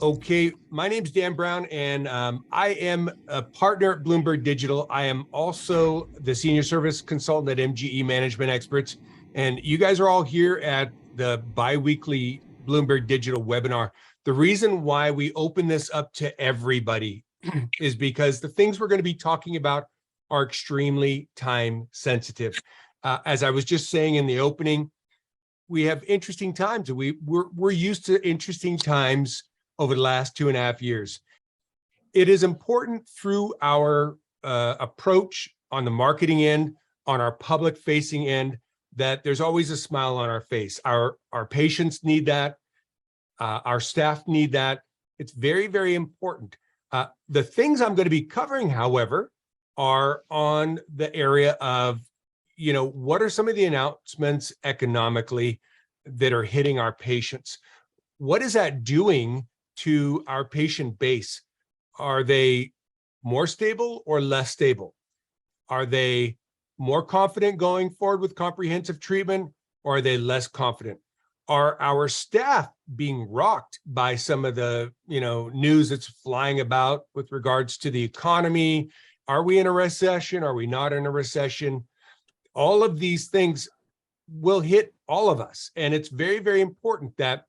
Okay, my name's Dan Brown, and I am a partner at Blumberg Digital. I am also the senior service consultant at MGE Management Experts. And you guys are all here at the biweekly Blumberg Digital webinar. The reason why we open this up to everybody is because the things we're going to be talking about are extremely time sensitive. As I was just saying in the opening, we have interesting times. We're used to interesting times over the last 2.5 years. It is important through our approach on the marketing end, on our public facing end, that there's always a smile on our face. Our patients need that. Our staff need that. It's very, very important. The things I'm going to be covering, however, are on the area of, what are some of the announcements economically that are hitting our patients? What is that doing to our patient base? Are they more stable or less stable? Are they more confident going forward with comprehensive treatment, or are they less confident? Are our staff being rocked by some of the news that's flying about with regards to the economy? Are we in a recession? Are we not in a recession? All of these things will hit all of us. And it's very, very important that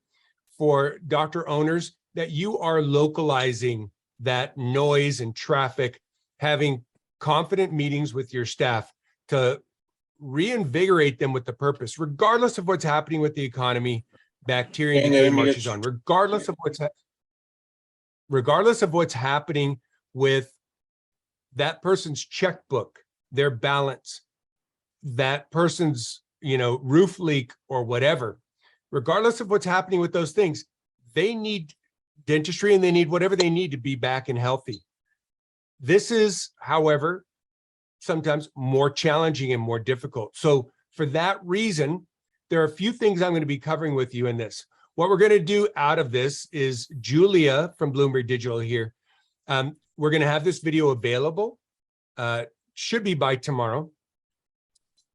for doctor owners, that you are localizing that noise and traffic, having confident meetings with your staff to reinvigorate them with the purpose, regardless of what's happening with the economy. Bacteria decay marches on, regardless of what's happening with that person's checkbook, their balance, that person's roof leak or whatever. Regardless of what's happening with those things, they need dentistry and they need whatever they need to be back and healthy. This is, however, sometimes more challenging and more difficult. So for that reason, there are a few things I'm going to be covering with you in this. What we're going to do out of this is Julia from Blumberg Digital here. We're going to have this video available. Should be by tomorrow.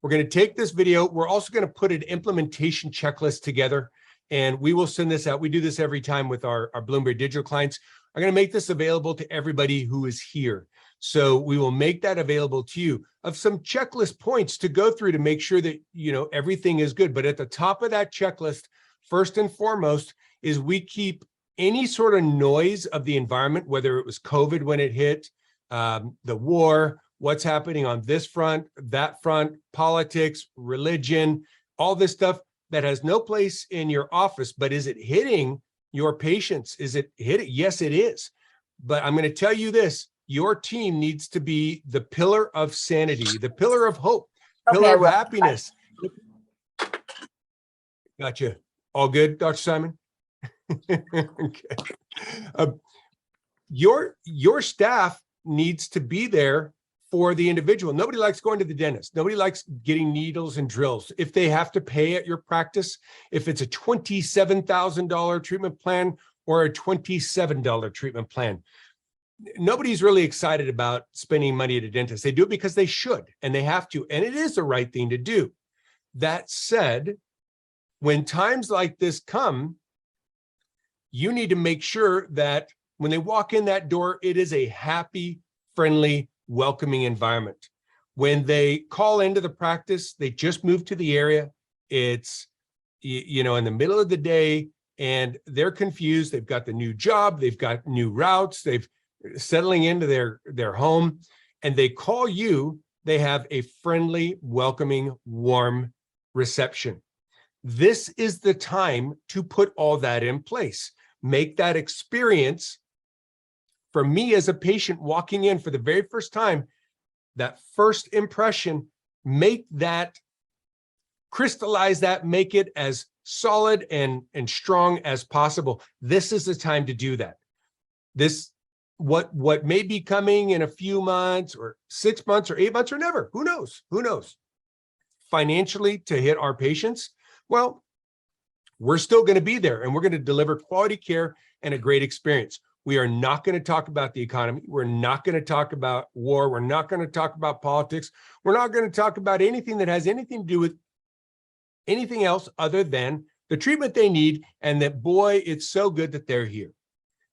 We're going to take this video. We're also going to put an implementation checklist together, and we will send this out. We do this every time with our Blumberg Digital clients. I'm going to make this available to everybody who is here. So we will make that available to you of some checklist points to go through to make sure that, everything is good. But at the top of that checklist, first and foremost, is we keep any sort of noise of the environment, whether it was COVID when it hit, the war, what's happening on this front, that front, politics, religion, all this stuff that has no place in your office. But is it hitting your patients? Is it hitting? Yes, it is. But I'm going to tell you this, your team needs to be the pillar of sanity, the pillar of hope, pillar of happiness. Gotcha. All good, Dr. Simon? Okay. Your staff needs to be there for the individual. Nobody likes going to the dentist. Nobody likes getting needles and drills. If they have to pay at your practice, if it's a $27,000 treatment plan or a $27 treatment plan, nobody's really excited about spending money at a dentist. They do it because they should, and they have to, and it is the right thing to do. That said, when times like this come, you need to make sure that when they walk in that door, it is a happy, friendly, welcoming environment. When they call into the practice, they just moved to the area, it's in the middle of the day, and they're confused. They've got the new job, they've got new routes, they've settling into their home, and they call you. They have a friendly, welcoming, warm reception. This is the time to put all that in place. Make that experience. For me as a patient walking in for the very first time, that first impression, make that, crystallize that, make it as solid and strong as possible. This is the time to do that. What may be coming in a few months or 6 months or 8 months or never, who knows? Financially to hit our patients, well, we're still going to be there, and we're going to deliver quality care and a great experience. We are not going to talk about the economy. We're not going to talk about war. We're not going to talk about politics. We're not going to talk about anything that has anything to do with anything else other than the treatment they need, and that, boy, it's so good that they're here.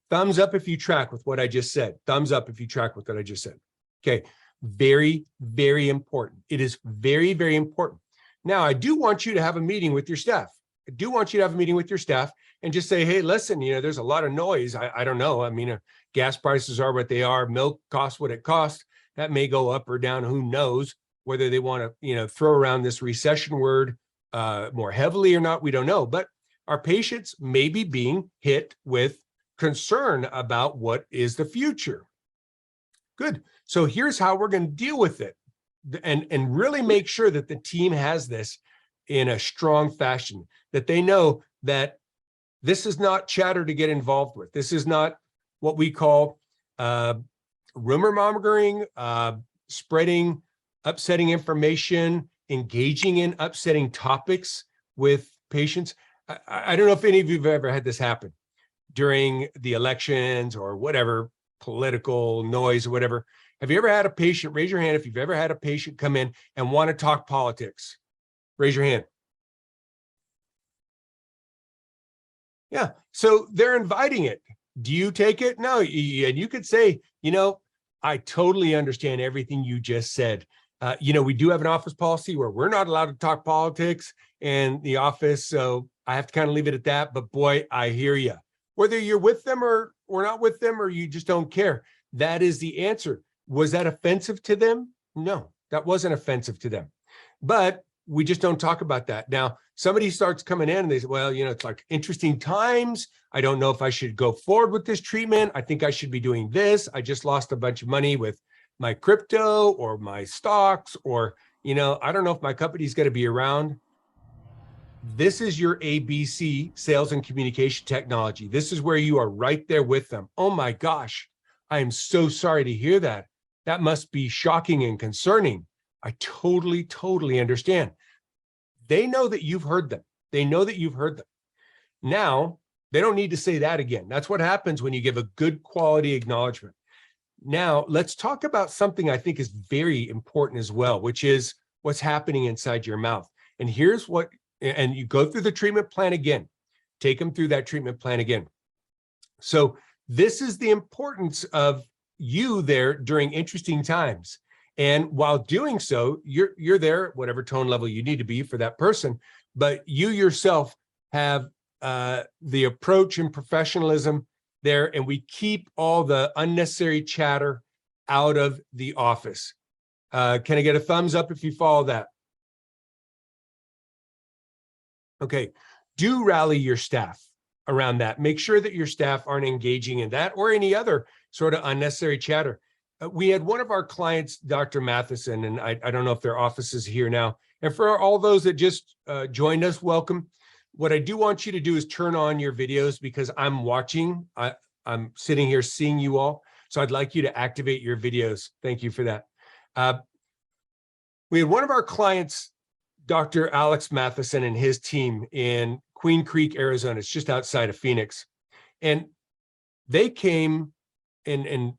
Thumbs up if you track with what I just said. Thumbs up if you track with what I just said. Okay, very, very important. It is very, very important. Now, I do want you to have a meeting with your staff. I do want you to have a meeting with your staff and just say, hey, listen, there's a lot of noise. I don't know. I mean, gas prices are what they are. Milk costs what it costs. That may go up or down. Who knows whether they want to, throw around this recession word more heavily or not. We don't know. But our patients may be being hit with concern about what is the future. Good. So here's how we're going to deal with it and really make sure that the team has this in a strong fashion, that they know that this is not chatter to get involved with. This is not what we call rumor mongering, spreading upsetting information, engaging in upsetting topics with patients. I don't know if any of you have ever had this happen during the elections or whatever, political noise or whatever. Have you ever had a patient, raise your hand if you've ever had a patient come in and want to talk politics? Raise your hand. Yeah, so they're inviting it. Do you take it? No, and you could say, I totally understand everything you just said. We do have an office policy where we're not allowed to talk politics in the office, so I have to kind of leave it at that. But boy, I hear you. Whether you're with them or not with them, or you just don't care, that is the answer. Was that offensive to them? No, that wasn't offensive to them. But we just don't talk about that. Now, somebody starts coming in and they say, well, it's like interesting times. I don't know if I should go forward with this treatment. I think I should be doing this. I just lost a bunch of money with my crypto or my stocks, or, I don't know if my company's going to be around. This is your ABC, sales and communication technology. This is where you are right there with them. Oh my gosh, I am so sorry to hear that. That must be shocking and concerning. I totally, totally understand. They know that you've heard them. They know that you've heard them. Now, they don't need to say that again. That's what happens when you give a good quality acknowledgement. Now, let's talk about something I think is very important as well, which is what's happening inside your mouth. And here's what, and you go through the treatment plan again. Take them through that treatment plan again. So this is the importance of you there during interesting times. And while doing so, you're there at whatever tone level you need to be for that person, but you yourself have the approach and professionalism there, and we keep all the unnecessary chatter out of the office. Can I get a thumbs up if you follow that? Okay, do rally your staff around that. Make sure that your staff aren't engaging in that or any other sort of unnecessary chatter. We had one of our clients, Dr. Matheson, and I don't know if their office is here now. And for all those that just joined us, welcome. What I do want you to do is turn on your videos because I'm watching. I'm sitting here seeing you all. So I'd like you to activate your videos. Thank you for that. We had one of our clients, Dr. Alex Matheson and his team in Queen Creek, Arizona. It's just outside of Phoenix. And they came and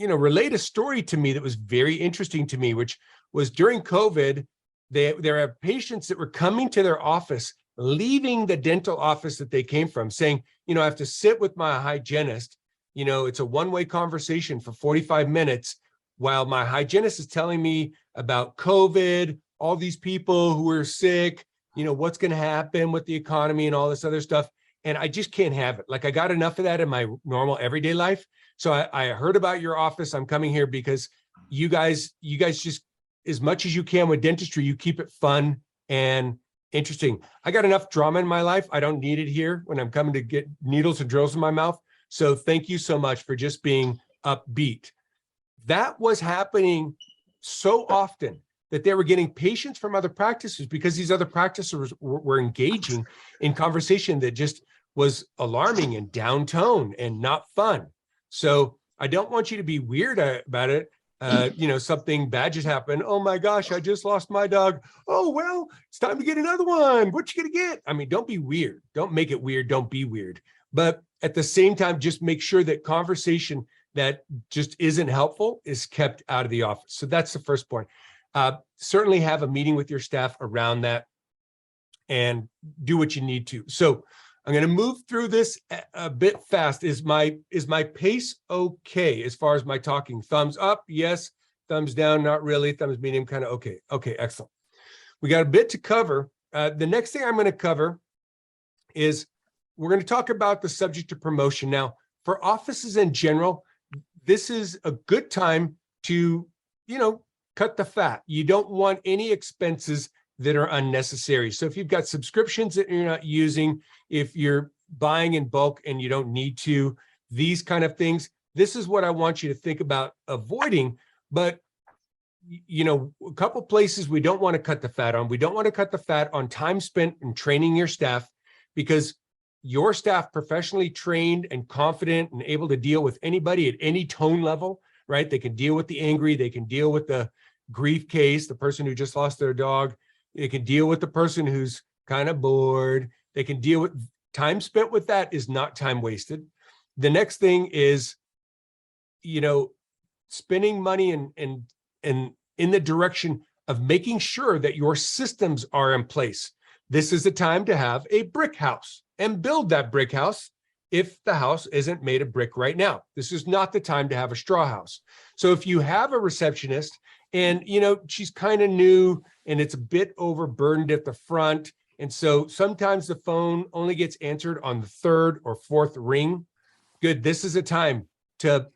relate a story to me that was very interesting to me, which was during COVID, there are patients that were coming to their office, leaving the dental office that they came from, saying, I have to sit with my hygienist. It's a one-way conversation for 45 minutes while my hygienist is telling me about COVID, all these people who are sick, what's going to happen with the economy and all this other stuff. And I just can't have it. Like, I got enough of that in my normal everyday life. So I heard about your office. I'm coming here because you guys just, as much as you can with dentistry, you keep it fun and interesting. I got enough drama in my life. I don't need it here when I'm coming to get needles and drills in my mouth. So thank you so much for just being upbeat. That was happening so often that they were getting patients from other practices because these other practices were engaging in conversation that just was alarming and down tone and not fun. So I don't want you to be weird about it. Something bad just happened. Oh my gosh, I just lost my dog. Oh, well, it's time to get another one. What you gonna get? I mean, don't be weird. Don't make it weird. Don't be weird. But at the same time, just make sure that conversation that just isn't helpful is kept out of the office. So that's the first point. Certainly have a meeting with your staff around that and do what you need to. So I'm going to move through this a bit fast. Is my pace okay as far as my talking? Thumbs up, yes. Thumbs down, not really. Thumbs medium, kind of okay. Okay, excellent. We got a bit to cover. The next thing I'm going to cover is we're going to talk about the subject of promotion. Now, for offices in general, this is a good time to, cut the fat. You don't want any expenses that are unnecessary. So if you've got subscriptions that you're not using, if you're buying in bulk and you don't need to, these kind of things, this is what I want you to think about avoiding. But, a couple places we don't want to cut the fat on. We don't want to cut the fat on time spent in training your staff, because your staff, professionally trained and confident and able to deal with anybody at any tone level, right? They can deal with the angry, they can deal with the grief case, the person who just lost their dog. They can deal with the person who's kind of bored. They can deal with time spent with that is not time wasted. The next thing is, spending money and in the direction of making sure that your systems are in place. This is the time to have a brick house and build that brick house if the house isn't made of brick right now. This is not the time to have a straw house. So if you have a receptionist and, she's kind of new and it's a bit overburdened at the front, and so sometimes the phone only gets answered on the third or fourth ring, good. This is a time to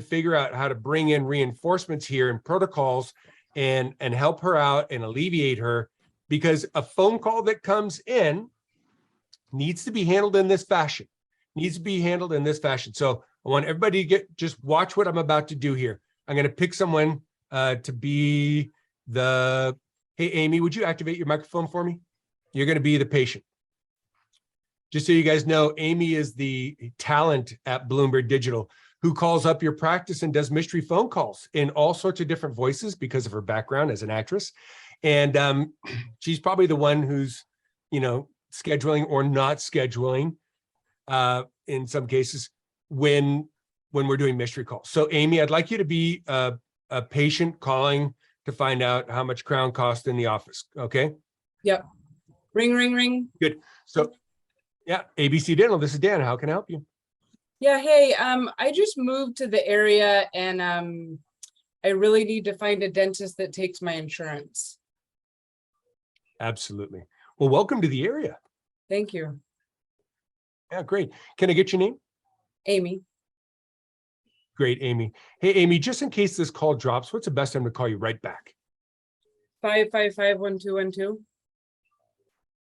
figure out how to bring in reinforcements here and protocols and help her out and alleviate her, because a phone call that comes in needs to be handled in this fashion, So I want everybody to just watch what I'm about to do here. I'm going to pick someone to be hey, Amy, would you activate your microphone for me? You're going to be the patient. Just so you guys know, Amy is the talent at Blumberg Digital who calls up your practice and does mystery phone calls in all sorts of different voices because of her background as an actress. And she's probably the one who's, scheduling or not scheduling in some cases when we're doing mystery calls. So Amy, I'd like you to be a patient calling to find out how much crown cost in the office. Okay. Yep. Ring, ring, ring. Good. So yeah, ABC Dental, this is Dan. How can I help you? Yeah. Hey, I just moved to the area and I really need to find a dentist that takes my insurance. Absolutely. Well, welcome to the area. Thank you. Yeah, great. Can I get your name? Amy. Great, Amy. Hey, Amy, just in case this call drops, what's the best time to call you right back? 555-1212.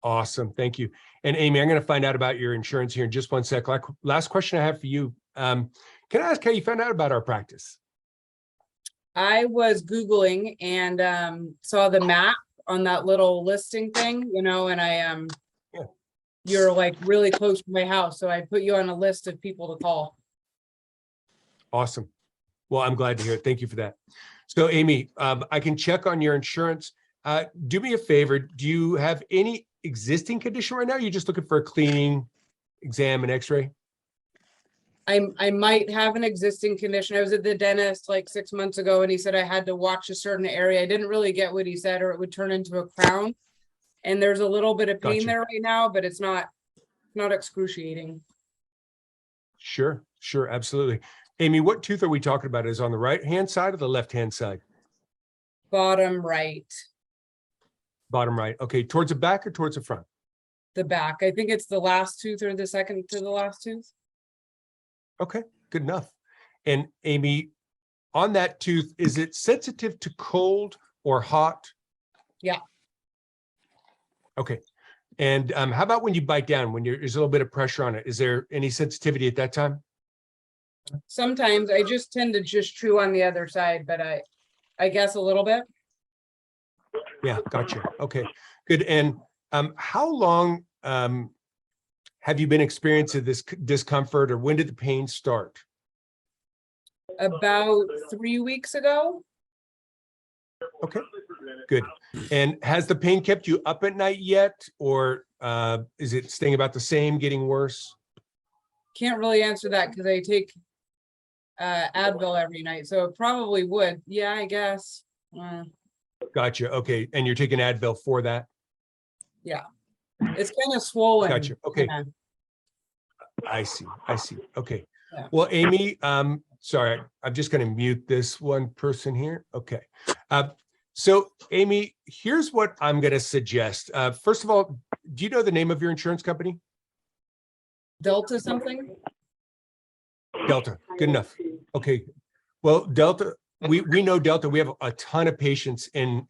Awesome. Thank you. And Amy, I'm going to find out about your insurance here in just one sec. Last question I have for you. Can I ask how you found out about our practice? I was Googling and saw the map on that little listing thing, and I Yeah. You're like really close to my house, so I put you on a list of people to call. Awesome. Well, I'm glad to hear it. Thank you for that. So Amy, I can check on your insurance. Do me a favor. Do you have any existing condition right now? You're just looking for a cleaning, exam, and x-ray? I might have an existing condition. I was at the dentist like 6 months ago and he said I had to watch a certain area. I didn't really get what he said, or it would turn into a crown. And there's a little bit of pain Gotcha. there right now, but it's not excruciating. Sure, absolutely. Amy, what tooth are we talking about? Is it on the right-hand side or the left-hand side? Bottom right. Bottom right. Okay, towards the back or towards the front? The back. I think it's the last tooth or the second to the last tooth. Okay, good enough. And Amy, on that tooth, is it sensitive to cold or hot? Yeah. Okay. And how about when you bite down, when there's a little bit of pressure on it? Is there any sensitivity at that time? Sometimes I just tend to just chew on the other side, but I guess a little bit. Yeah, gotcha. Okay, good. And how long have you been experiencing this discomfort, or when did the pain start? About 3 weeks ago. Okay, good. And has the pain kept you up at night yet, or is it staying about the same, getting worse? Can't really answer that because I take Advil every night, so it probably would. Yeah, I guess. Gotcha. Okay, and you're taking Advil for that? Yeah, it's kind of swollen. Gotcha. Okay. I see. I see. Okay. Yeah. Well, Amy, sorry, I'm just going to mute this one person here. Okay. So Amy, here's what I'm going to suggest. First of all, do you know the name of your insurance company? Delta something? Delta. Good enough. Okay. Well, Delta, we know Delta. We have a ton of patients in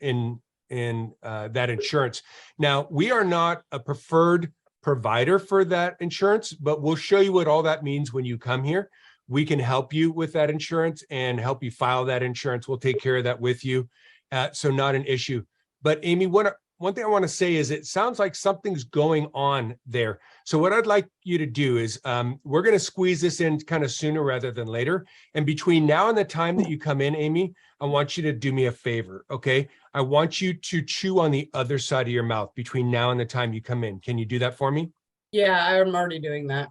that insurance. Now, we are not a preferred provider for that insurance, but we'll show you what all that means when you come here. We can help you with that insurance and help you file that insurance. We'll take care of that with you. So not an issue. But Amy, one thing I want to say is it sounds like something's going on there. So what I'd like you to do is we're going to squeeze this in kind of sooner rather than later. And between now and the time that you come in, Amy, I want you to do me a favor, okay? I want you to chew on the other side of your mouth between now and the time you come in. Can you do that for me? Yeah, I'm already doing that.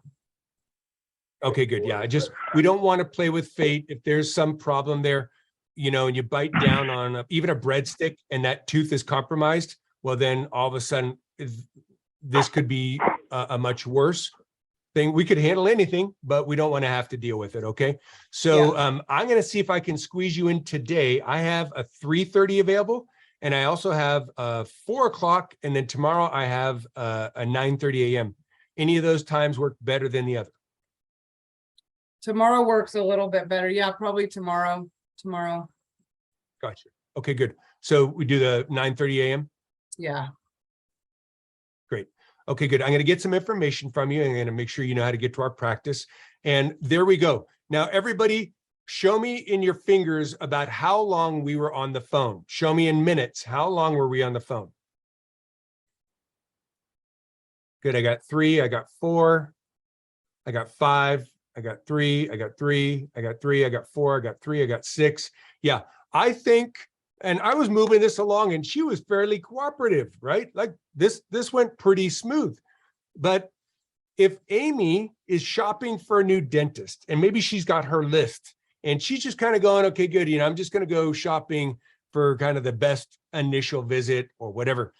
Okay, good. Yeah, we don't want to play with fate. If there's some problem there, you know, and you bite down on even a breadstick and that tooth is compromised, well, then all of a sudden this could be a much worse thing. We could handle anything, but we don't want to have to deal with it. Okay. So I'm going to see if I can squeeze you in today. I have a 3:30 available, and I also have 4 o'clock. And then tomorrow I have a 9:30 a.m. Any of those times work better than the other? Tomorrow works a little bit better. Yeah, probably tomorrow. Gotcha. Okay, good. So we do the 9:30 a.m. Yeah. Great. Okay, good. I'm going to get some information from you. I'm going to make sure you know how to get to our practice. And there we go. Now, everybody, show me in your fingers about how long we were on the phone. Show me in minutes. How long were we on the phone? Good. I got 3. I got 4. I got 5. I got 3. I got 3. I got 3. I got 4. I got 3. I got 6. Yeah, I think. And I was moving this along and she was fairly cooperative, right? Like this went pretty smooth. But if Amy is shopping for a new dentist and maybe she's got her list and she's just kind of going, okay, good. You know, I'm just going to go shopping for kind of the best initial visit or whatever.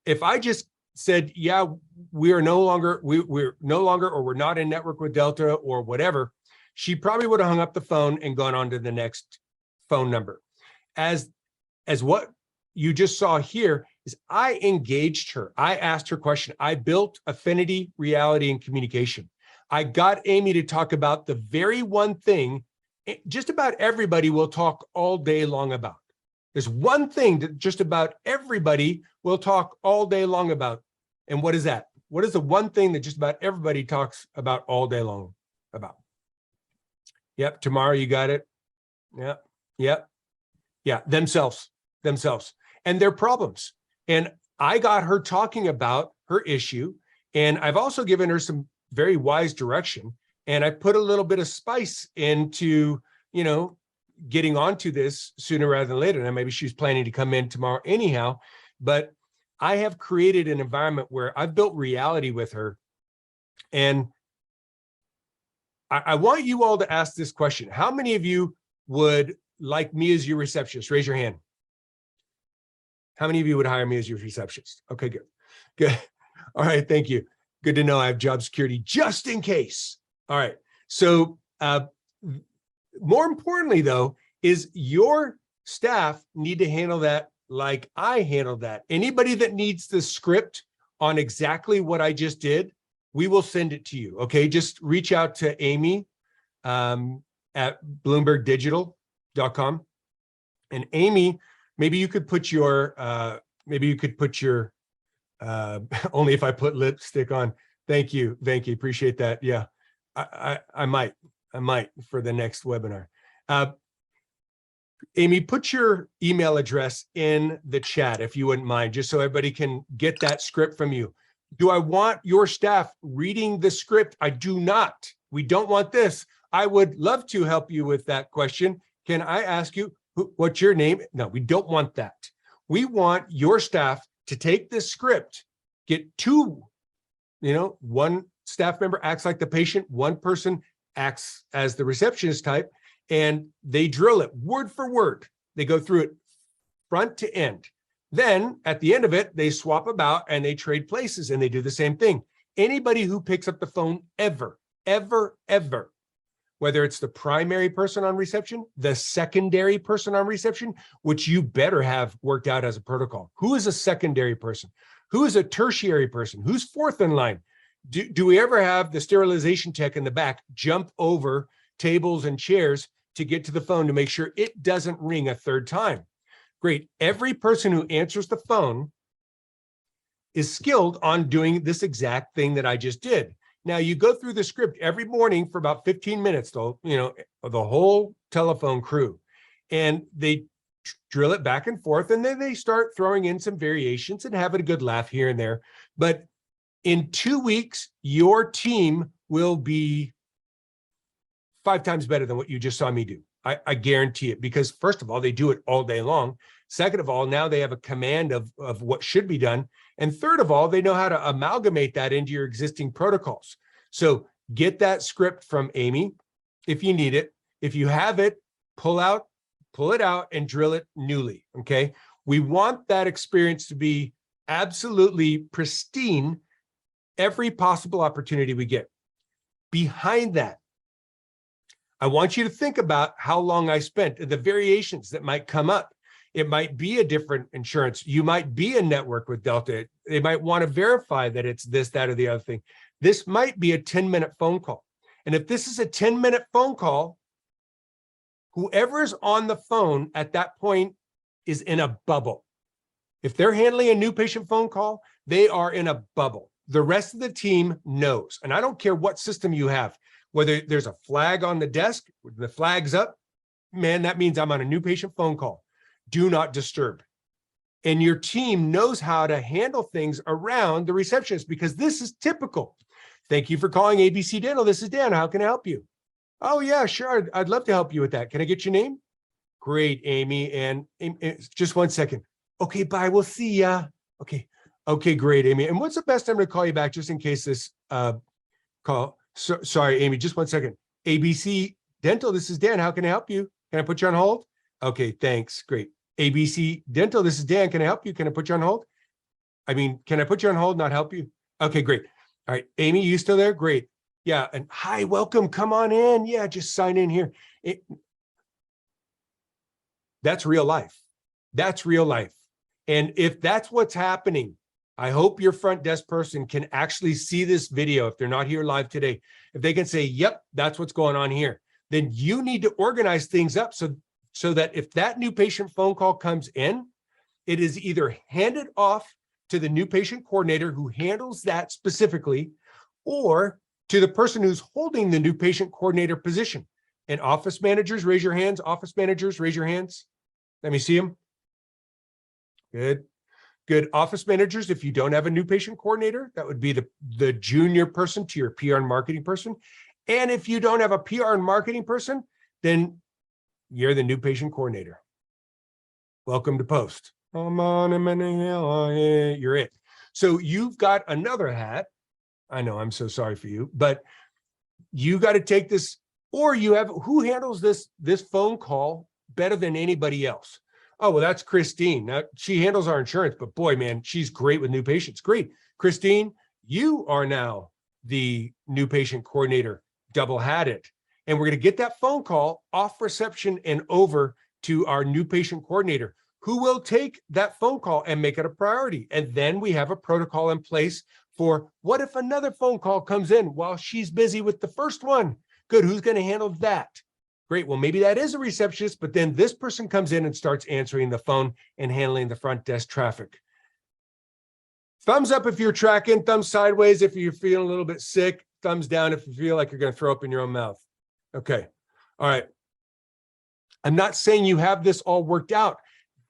If I just said, yeah, we're no longer, or we're not in network with Delta or whatever, she probably would have hung up the phone and gone on to the next phone number. As what you just saw here is I engaged her. I asked her question. I built affinity, reality, and communication. I got Amy to talk about the very one thing just about everybody will talk all day long about. There's one thing that just about everybody will talk all day long about. And what is that? What is the one thing that just about everybody talks about all day long about? Yep, tomorrow you got it. Yep, yep. Yeah, themselves and their problems. And I got her talking about her issue. And I've also given her some very wise direction. And I put a little bit of spice into, you know, getting onto this sooner rather than later. Now, maybe she's planning to come in tomorrow anyhow, but I have created an environment where I've built reality with her. And I want you all to ask this question. How many of you would like me as your receptionist? Raise your hand. How many of you would hire me as your receptionist? Okay, good. Good. All right, thank you. Good to know I have job security just in case. All right. So more importantly, though, is your staff need to handle that like I handled that. Anybody that needs the script on exactly what I just did, we will send it to you. Okay, just reach out to Amy at BlumbergDigital.com. And Amy, maybe you could put your only if I put lipstick on. Thank you. Appreciate that. Yeah, I might for the next webinar. Amy, put your email address in the chat if you wouldn't mind, just so everybody can get that script from you. Do I want your staff reading the script? I do not. We don't want this. I would love to help you with that question. Can I ask you what's your name? No, we don't want that. We want your staff to take this script, get two, one staff member acts like the patient, one person acts as the receptionist type, and they drill it word for word. They go through it front to end. Then at the end of it, they swap about and they trade places and they do the same thing. Anybody who picks up the phone ever ever, ever, whether it's the primary person on reception, the secondary person on reception, which you better have worked out as a protocol. Who is a secondary person? Who is a tertiary person? Who's fourth in line? Do we ever have the sterilization tech in the back jump over tables and chairs to get to the phone to make sure it doesn't ring a third time? Great. Every person who answers the phone is skilled on doing this exact thing that I just did. Now you go through the script every morning for about 15 minutes, though, the whole telephone crew, and they drill it back and forth, and then they start throwing in some variations and having a good laugh here and there. But in 2 weeks, your team will be 5 times better than what you just saw me do. I guarantee it, because first of all, they do it all day long. Second of all, now they have a command of what should be done. And third of all, they know how to amalgamate that into your existing protocols. So get that script from Amy if you need it. If you have it, pull it out and drill it newly, okay? We want that experience to be absolutely pristine every possible opportunity we get. Behind that, I want you to think about how long I spent, the variations that might come up. It might be a different insurance. You might be a network with Delta. They might want to verify that it's this, that, or the other thing. This might be a 10-minute phone call. And if this is a 10-minute phone call, whoever is on the phone at that point is in a bubble. If they're handling a new patient phone call, they are in a bubble. The rest of the team knows. And I don't care what system you have, whether there's a flag on the desk, the flag's up, man, that means I'm on a new patient phone call. Do not disturb. And your team knows how to handle things around the receptionist, because this is typical. Thank you for calling ABC Dental. This is Dan. How can I help you? Oh, yeah, sure. I'd love to help you with that. Can I get your name? Great, Amy. And just 1 second. Okay, bye. We'll see ya. Okay, great, Amy. And what's the best time to call you back just in case this call? Sorry, Amy, just 1 second. ABC Dental, this is Dan. How can I help you? Can I put you on hold? Okay, thanks. Great. ABC Dental, this is Dan. Can I help you? Can I put you on hold? Can I put you on hold, not help you? Okay, great. All right, Amy, you still there? Great. Yeah, and hi, welcome. Come on in. Yeah, just sign in here. That's real life. That's real life. And if that's what's happening, I hope your front desk person can actually see this video if they're not here live today. If they can say, yep, that's what's going on here, then you need to organize things up so that if that new patient phone call comes in, it is either handed off to the new patient coordinator who handles that specifically, or to the person who's holding the new patient coordinator position. And office managers, raise your hands. Office managers, raise your hands. Let me see them. Good. Good. Office managers, if you don't have a new patient coordinator, that would be the junior person to your PR and marketing person. And if you don't have a PR and marketing person, then you're the new patient coordinator. Welcome to post. You're it. So you've got another hat. I know, I'm so sorry for you, but you got to take this, or you have, who handles this phone call better than anybody else? Oh, well, that's Christine. Now, she handles our insurance, but boy, man, she's great with new patients. Great. Christine, you are now the new patient coordinator, double-hatted. And we're going to get that phone call off reception and over to our new patient coordinator, who will take that phone call and make it a priority. And then we have a protocol in place for what if another phone call comes in while she's busy with the first one? Good. Who's going to handle that? Great. Well, maybe that is a receptionist, but then this person comes in and starts answering the phone and handling the front desk traffic. Thumbs up if you're tracking, thumbs sideways if you're feeling a little bit sick, thumbs down if you feel like you're going to throw up in your own mouth. Okay. All right. I'm not saying you have this all worked out.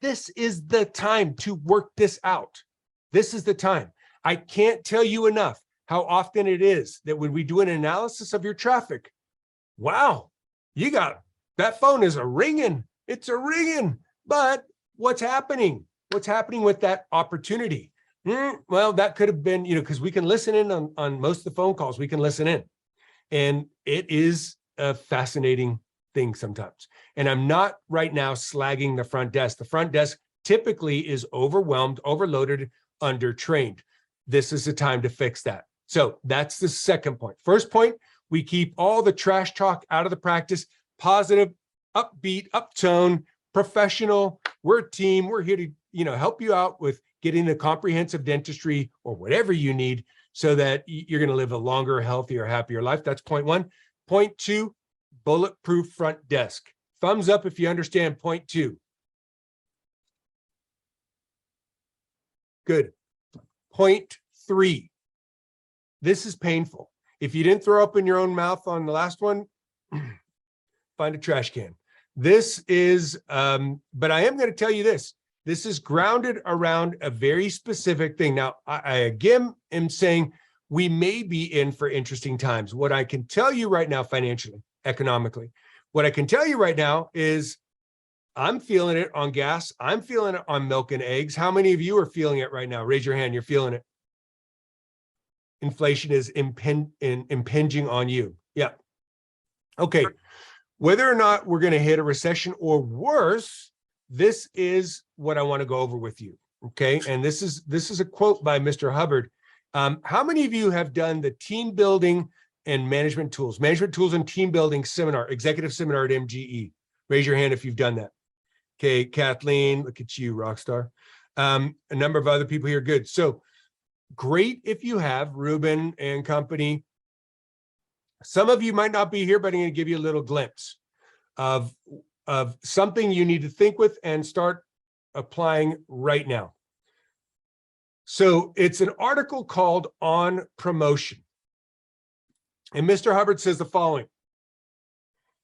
This is the time to work this out. This is the time. I can't tell you enough how often it is that when we do an analysis of your traffic, wow, you got that phone is a ringing. It's a ringing. But what's happening? What's happening with that opportunity? Well, that could have been, because we can listen in on most of the phone calls. We can listen in. And it is a fascinating thing sometimes. And I'm not right now slagging the front desk. The front desk typically is overwhelmed, overloaded, undertrained. This is the time to fix that. So that's the second point. First point, We keep all the trash talk out of the practice, positive, upbeat, uptone, professional. We're a team. We're here to, help you out with getting the comprehensive dentistry or whatever you need so that you're going to live a longer, healthier, happier life. That's point one. Point two, bulletproof front desk. Thumbs up if you understand point two. Good. Point three. This is painful. If you didn't throw up in your own mouth on the last one, find a trash can. This is, but I am going to tell you this. This is grounded around a very specific thing. Now, I again am saying we may be in for interesting times. What I can tell you right now, financially, economically, what I can tell you right now is I'm feeling it on gas. I'm feeling it on milk and eggs. How many of you are feeling it right now? Raise your hand. You're feeling it. Inflation is impinging on you. Yeah. Okay. Whether or not we're going to hit a recession or worse, this is what I want to go over with you. Okay. And this is a quote by Mr. Hubbard. How many of you have done the team building and management tools and team building seminar, executive seminar at MGE? Raise your hand if you've done that. Okay. Kathleen, look at you, rock star. A number of other people here. Good. So great if you have, Ruben and company. Some of you might not be here, but I'm going to give you a little glimpse of something you need to think with and start applying right now. So it's an article called On Promotion. And Mr. Hubbard says the following.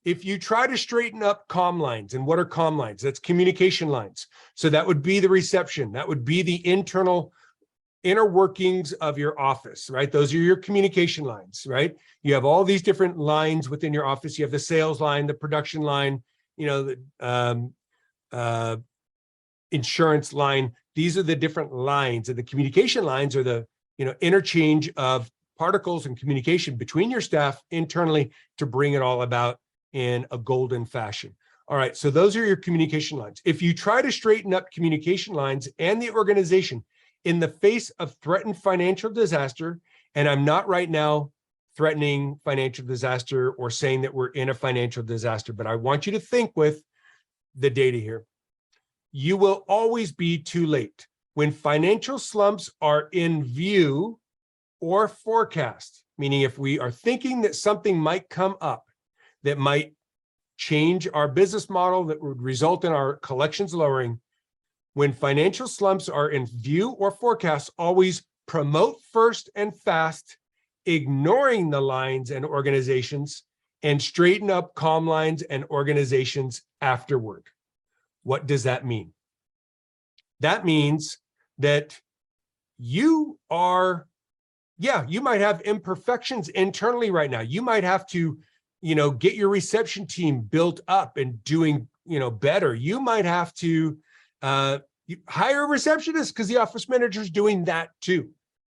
If you try to straighten up comm lines, and what are comm lines? That's communication lines. So that would be the reception. That would be the inner workings of your office, right? Those are your communication lines, right? You have all these different lines within your office. You have the sales line, the production line, the insurance line. These are the different lines, and the communication lines are the interchange of particles and communication between your staff internally to bring it all about in a golden fashion. All right, so those are your communication lines. If you try to straighten up communication lines and the organization in the face of threatened financial disaster, and I'm not right now threatening financial disaster or saying that we're in a financial disaster, but I want you to think with the data here. You will always be too late. When financial slumps are in view or forecast, meaning if we are thinking that something might come up that might change our business model that would result in our collections lowering, when financial slumps are in view or forecast, always promote first and fast, ignoring the lines and organizations, and straighten up comm lines and organizations afterward. What does that mean? That means that you are, you might have imperfections internally right now. You might have to, get your reception team built up and doing, better. You might have to hire a receptionist because the office manager is doing that too.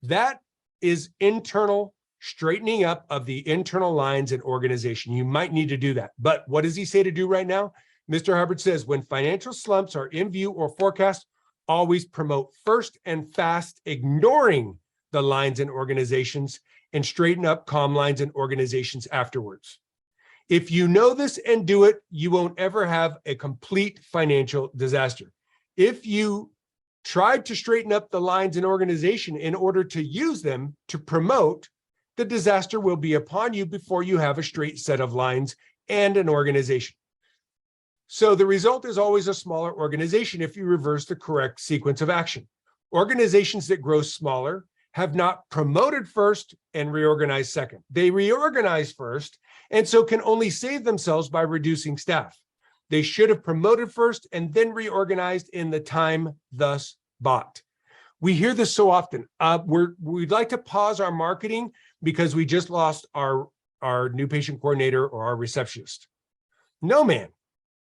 That is internal straightening up of the internal lines and organization. You might need to do that. But what does he say to do right now? Mr. Hubbard says, when financial slumps are in view or forecast, always promote first and fast, ignoring the lines and organizations, and straighten up comm lines and organizations afterwards. If you know this and do it, you won't ever have a complete financial disaster. If you tried to straighten up the lines and organization in order to use them to promote, the disaster will be upon you before you have a straight set of lines and an organization. So the result is always a smaller organization if you reverse the correct sequence of action. Organizations that grow smaller have not promoted first and reorganized second. They reorganize first, and so can only save themselves by reducing staff. They should have promoted first and then reorganized in the time thus bought. We hear this so often. We'd like to pause our marketing because we just lost our new patient coordinator or our receptionist. No, man.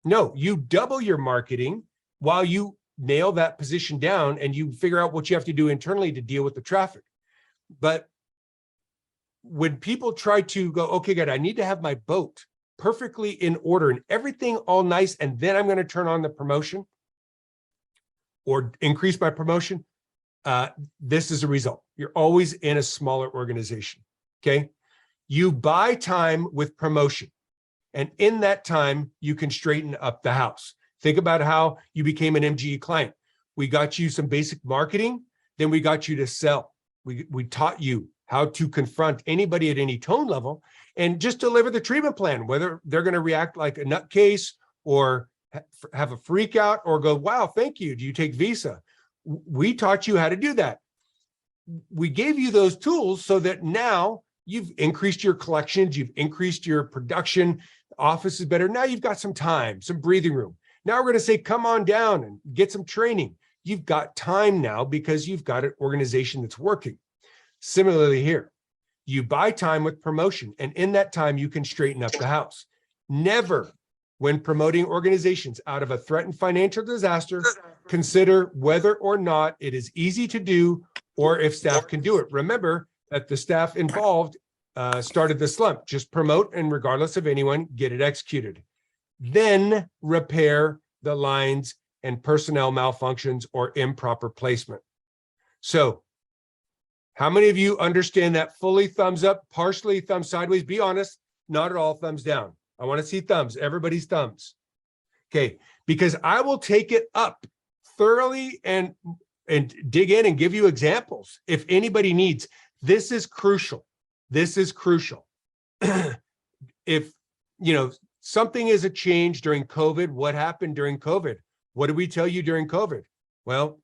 No, you double your marketing while you nail that position down and you figure out what you have to do internally to deal with the traffic. But when people try to go, okay, good, I need to have my boat perfectly in order and everything all nice, and then I'm going to turn on the promotion or increase my promotion, this is a result. You're always in a smaller organization, okay? You buy time with promotion. And in that time, you can straighten up the house. Think about how you became an MGE client. We got you some basic marketing, then we got you to sell. We taught you how to confront anybody at any tone level and just deliver the treatment plan, whether they're going to react like a nutcase or have a freak out or go, wow, thank you. Do you take Visa? We taught you how to do that. We gave you those tools so that now you've increased your collections, you've increased your production, the office is better. Now you've got some time, some breathing room. Now we're going to say, come on down and get some training. You've got time now because you've got an organization that's working. Similarly here, you buy time with promotion, and in that time, you can straighten up the house. Never, when promoting organizations out of a threatened financial disaster, consider whether or not it is easy to do or if staff can do it. Remember that the staff involved started the slump. Just promote, and regardless of anyone, get it executed. Then repair the lines and personnel malfunctions or improper placement. So how many of you understand that fully thumbs up, partially thumb sideways? Be honest, not at all thumbs down. I want to see thumbs, everybody's thumbs. Okay, because I will take it up thoroughly and dig in and give you examples if anybody needs. This is crucial. This is crucial. If, something is a change during COVID, what happened during COVID? What did we tell you during COVID? Well,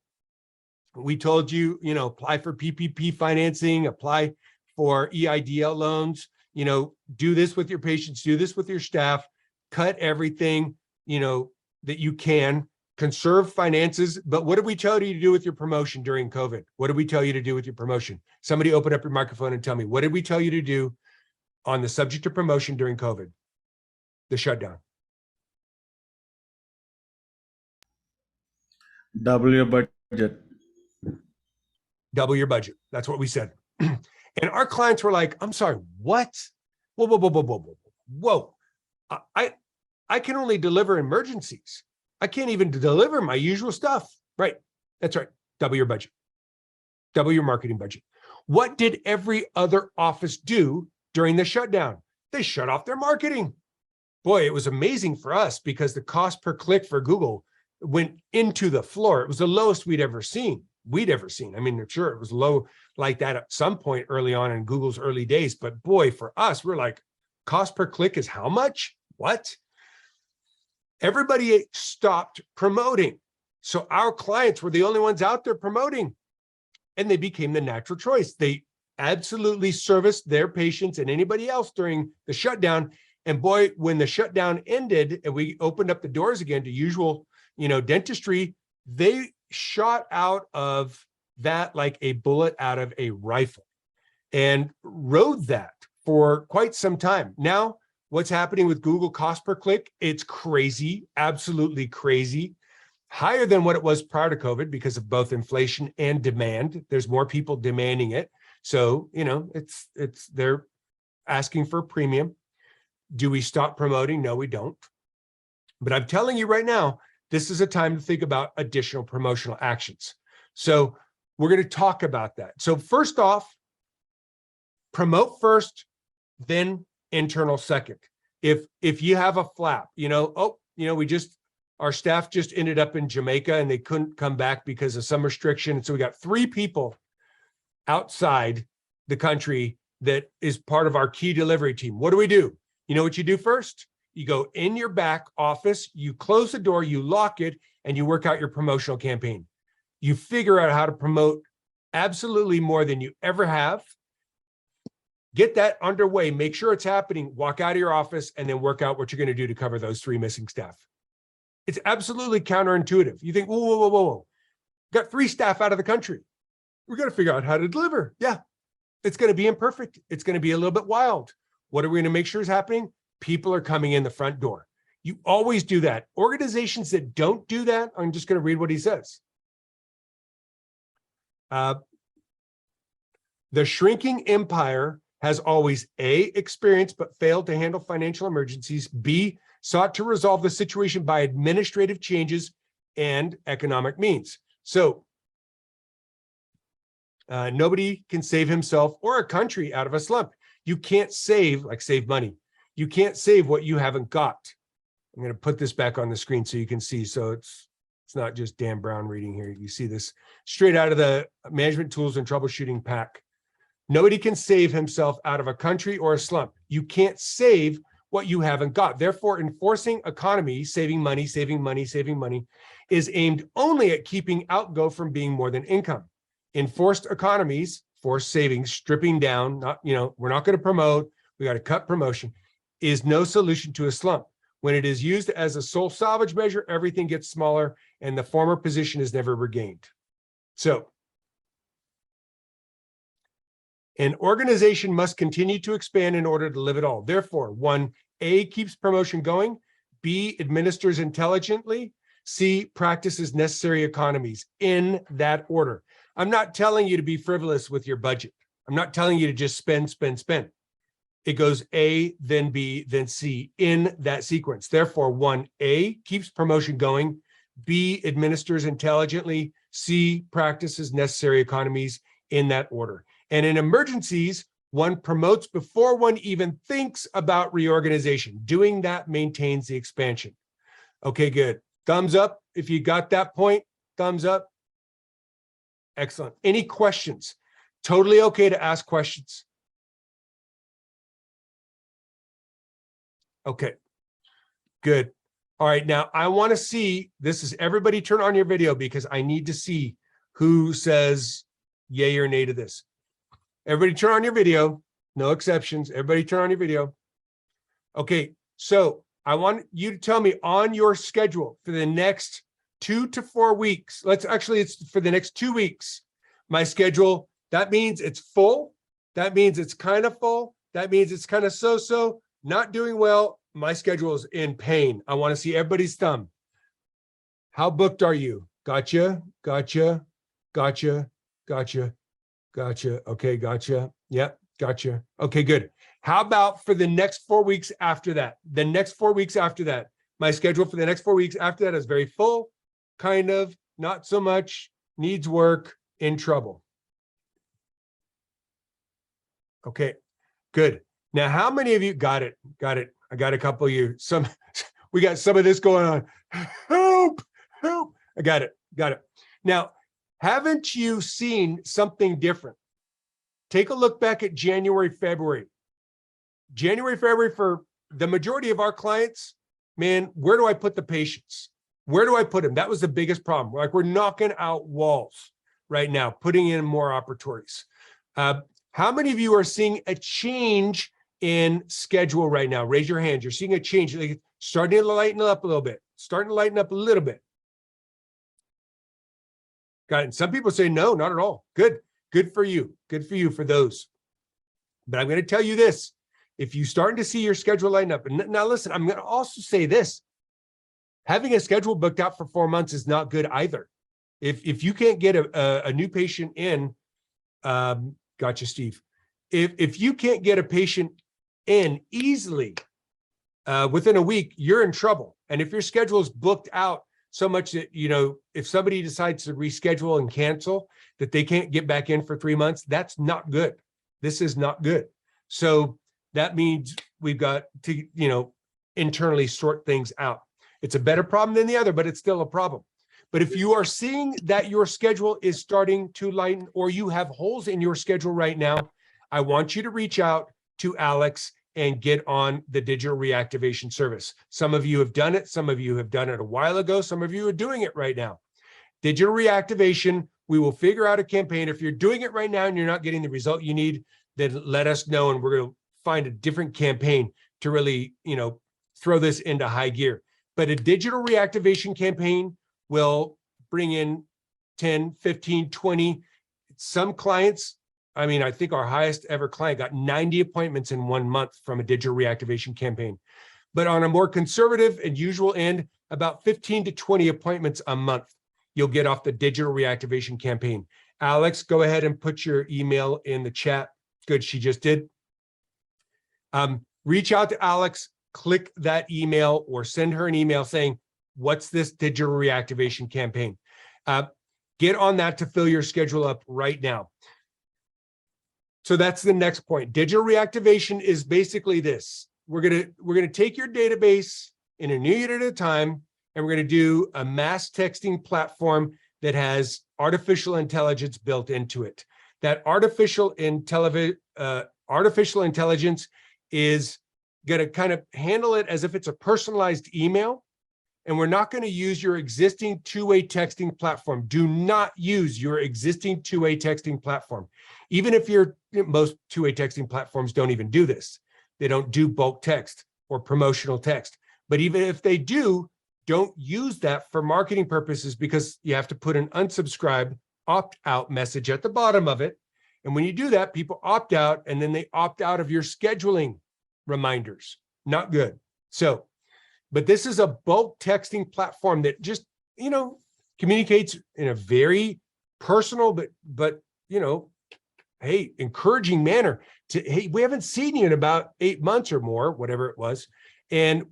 we told you, apply for PPP financing, apply for EIDL loans, do this with your patients, do this with your staff, cut everything, that you can, conserve finances. But what did we tell you to do with your promotion during COVID? What did we tell you to do with your promotion? Somebody open up your microphone and tell me, what did we tell you to do on the subject of promotion during COVID? The shutdown. Double your budget. Double your budget. That's what we said. And our clients were like, I'm sorry, what? Whoa, whoa, whoa, whoa, whoa, whoa. Whoa. I can only deliver emergencies. I can't even deliver my usual stuff. Right. That's right. Double your budget. Double your marketing budget. What did every other office do during the shutdown? They shut off their marketing. Boy, it was amazing for us because the cost per click for Google went into the floor. It was the lowest we'd ever seen. I mean, sure, it was low like that at some point early on in Google's early days. But boy, for us, we're like, cost per click is how much? What? Everybody stopped promoting. So our clients were the only ones out there promoting, and they became the natural choice. They absolutely serviced their patients and anybody else during the shutdown. And boy, when the shutdown ended and we opened up the doors again to usual, dentistry, they shot out of that like a bullet out of a rifle and rode that for quite some time. Now, what's happening with Google cost per click? It's crazy, absolutely crazy. Higher than what it was prior to COVID because of both inflation and demand. There's more people demanding it. So, they're asking for a premium. Do we stop promoting? No, we don't. But I'm telling you right now, this is a time to think about additional promotional actions. So we're going to talk about that. So first off, promote first, then internal second. If you have a flap, our staff just ended up in Jamaica and they couldn't come back because of some restriction. So we got 3 people outside the country that is part of our key delivery team. What do? You know what you do first? You go in your back office, you close the door, you lock it, and you work out your promotional campaign. You figure out how to promote absolutely more than you ever have. Get that underway, make sure it's happening, walk out of your office, and then work out what you're going to do to cover those 3 missing staff. It's absolutely counterintuitive. You think, whoa. Got 3 staff out of the country. We're going to figure out how to deliver. Yeah, it's going to be imperfect. It's going to be a little bit wild. What are we going to make sure is happening? People are coming in the front door. You always do that. Organizations that don't do that, I'm just going to read what he says. The shrinking empire has always A, experienced but failed to handle financial emergencies, B, sought to resolve the situation by administrative changes and economic means. So Nobody can save himself or a country out of a slump. You can't save, like save money. You can't save what you haven't got. I'm going to put this back on the screen so you can see. So it's not just Dan Brown reading here. You see this straight out of the Management Tools and Troubleshooting pack. Nobody can save himself out of a country or a slump. You can't save what you haven't got. Therefore, enforcing economy, saving money, is aimed only at keeping outgo from being more than income. Enforced economies, forced savings, stripping down, we're not going to promote, we got to cut promotion, is no solution to a slump. When it is used as a sole salvage measure, everything gets smaller and the former position is never regained. So, an organization must continue to expand in order to live it all. Therefore, 1, A, keeps promotion going, B, administers intelligently, C, practices necessary economies, in that order. I'm not telling you to be frivolous with your budget. I'm not telling you to just spend. It goes A, then B, then C, in that sequence. Therefore, 1A keeps promotion going, B, administers intelligently, C, practices necessary economies, in that order. And in emergencies, 1 promotes before 1 even thinks about reorganization. Doing that maintains the expansion. Okay, good. Thumbs up if you got that point. Thumbs up. Excellent. Any questions? Totally okay to ask questions. Okay, good. All right, now I want to see, this is everybody turn on your video because I need to see who says yay or nay to this. Everybody turn on your video, no exceptions. Everybody turn on your video. Okay, so I want you to tell me on your schedule for the next 2 to 4 weeks. It's for the next 2 weeks. My schedule, that means it's full. That means it's kind of full. That means it's kind of so-so, not doing well. My schedule is in pain. I want to see everybody's thumb. How booked are you? Gotcha. Okay, gotcha. Yep, gotcha. Okay, good. How about for the next 4 weeks after that? The next 4 weeks after that, my schedule for the next 4 weeks after that is very full, kind of, not so much, needs work, in trouble. Okay, good. Now, how many of you got it? I got a couple of you. We got some of this going on. Help. I got it. Now, haven't you seen something different? Take a look back at January, February. For the majority of our clients, man, where do I put the patients? Where do I put them? That was the biggest problem. We're knocking out walls right now, putting in more operatories. How many of you are seeing a change in schedule right now? Raise your hands. You're seeing a change, like starting to lighten up a little bit, Got it. And some people say, no, not at all. Good for you. Good for you for those. But I'm going to tell you this. If you're starting to see your schedule lighten up, and now listen, I'm going to also say this. Having a schedule booked out for 4 months is not good either. If you can't get a new patient in, gotcha, Steve. If you can't get a patient in easily within a week, you're in trouble. And if your schedule is booked out so much that, if somebody decides to reschedule and cancel, that they can't get back in for 3 months, that's not good. This is not good. So that means we've got to, internally sort things out. It's a better problem than the other, but it's still a problem. But if you are seeing that your schedule is starting to lighten, or you have holes in your schedule right now, I want you to reach out to Alex and get on the digital reactivation service. Some of you have done it. Some of you have done it a while ago. Some of you are doing it right now. Digital reactivation, we will figure out a campaign. If you're doing it right now and you're not getting the result you need, then let us know, and we're going to find a different campaign to really, throw this into high gear. But a digital reactivation campaign will bring in 10, 15, 20. Some clients, I think our highest ever client got 90 appointments in 1 month from a digital reactivation campaign. But on a more conservative and usual end, about 15 to 20 appointments a month you'll get off the digital reactivation campaign. Alex, go ahead and put your email in the chat. Good, she just did. Reach out to Alex, click that email, or send her an email saying, what's this digital reactivation campaign? Get on that to fill your schedule up right now. So that's the next point. Digital reactivation is basically this. We're gonna take your database in a new unit at a time, and we're gonna do a mass texting platform that has artificial intelligence built into it. That artificial intelligence is gonna kind of handle it as if it's a personalized email, and we're not gonna use your existing two-way texting platform. Do not use your existing two-way texting platform. Even if most two-way texting platforms don't even do this. They don't do bulk text or promotional text. But even if they do, don't use that for marketing purposes, because you have to put an unsubscribe opt-out message at the bottom of it. And when you do that, people opt out, and then they opt out of your scheduling reminders. Not good. So, but this is a bulk texting platform that just, communicates in a very personal, but hey, encouraging manner to, hey, we haven't seen you in about 8 months or more, whatever it was. And,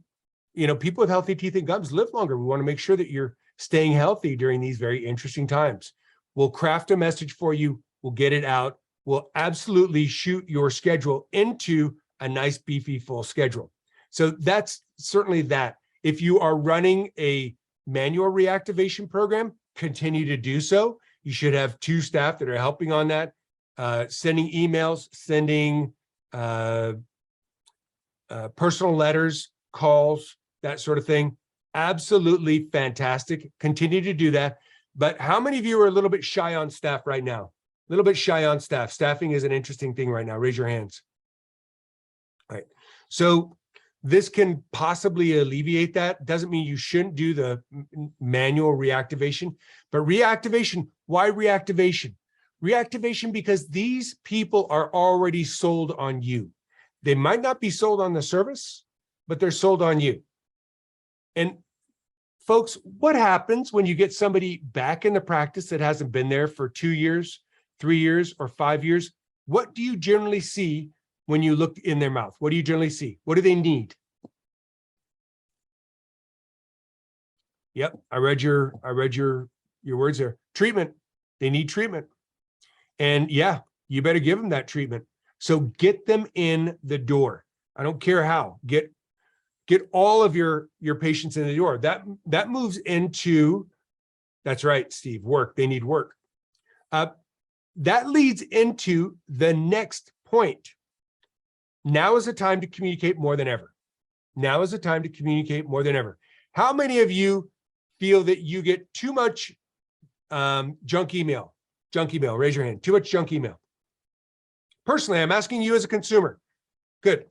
people with healthy teeth and gums live longer. We want to make sure that you're staying healthy during these very interesting times. We'll craft a message for you. We'll get it out. We'll absolutely shoot your schedule into a nice, beefy, full schedule. So that's certainly that. If you are running a manual reactivation program, continue to do so. You should have 2 staff that are helping on that. Sending emails, sending personal letters, calls, that sort of thing. Absolutely fantastic. Continue to do that. But how many of you are a little bit shy on staff right now? A little bit shy on staff. Staffing is an interesting thing right now. Raise your hands. All right. So this can possibly alleviate that. Doesn't mean you shouldn't do the manual reactivation, but reactivation, why reactivation? Reactivation because these people are already sold on you. They might not be sold on the service, but they're sold on you. And folks, what happens when you get somebody back in the practice that hasn't been there for 2 years, 3 years, or 5 years? What do you generally see when you look in their mouth? What do you generally see? What do they need? Yep, I read your words there. Treatment. They need treatment. And yeah, you better give them that treatment. So get them in the door. I don't care how. Get all of your patients in the door. That moves into, that's right, Steve, work. They need work. That leads into the next point. Now is the time to communicate more than ever. Now is the time to communicate more than ever. How many of you feel that you get too much junk email? Junk email, raise your hand. Too much junk email. Personally, I'm asking you as a consumer. Good.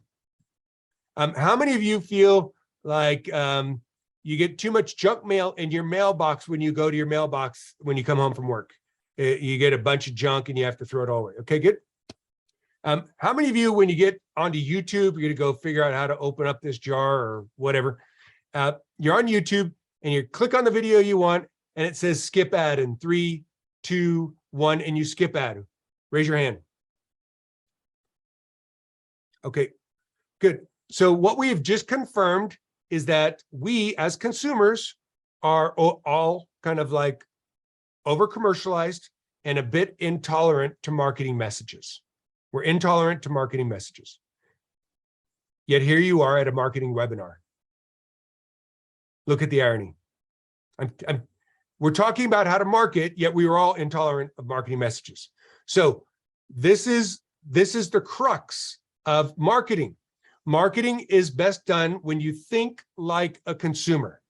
How many of you feel like you get too much junk mail in your mailbox when you go to your mailbox when you come home from work? You get a bunch of junk and you have to throw it all away. Okay, good. How many of you, when you get onto YouTube, you're gonna go figure out how to open up this jar or whatever. You're on YouTube and you click on the video you want and it says skip ad in 3, 2, 1, and you skip ad. Raise your hand. Okay, good. So what we have just confirmed is that we as consumers are all kind of like over commercialized and a bit intolerant to marketing messages. We're intolerant to marketing messages. Yet here you are at a marketing webinar. Look at the irony. We're talking about how to market, yet we were all intolerant of marketing messages. So this is the crux of marketing. Marketing is best done when you think like a consumer.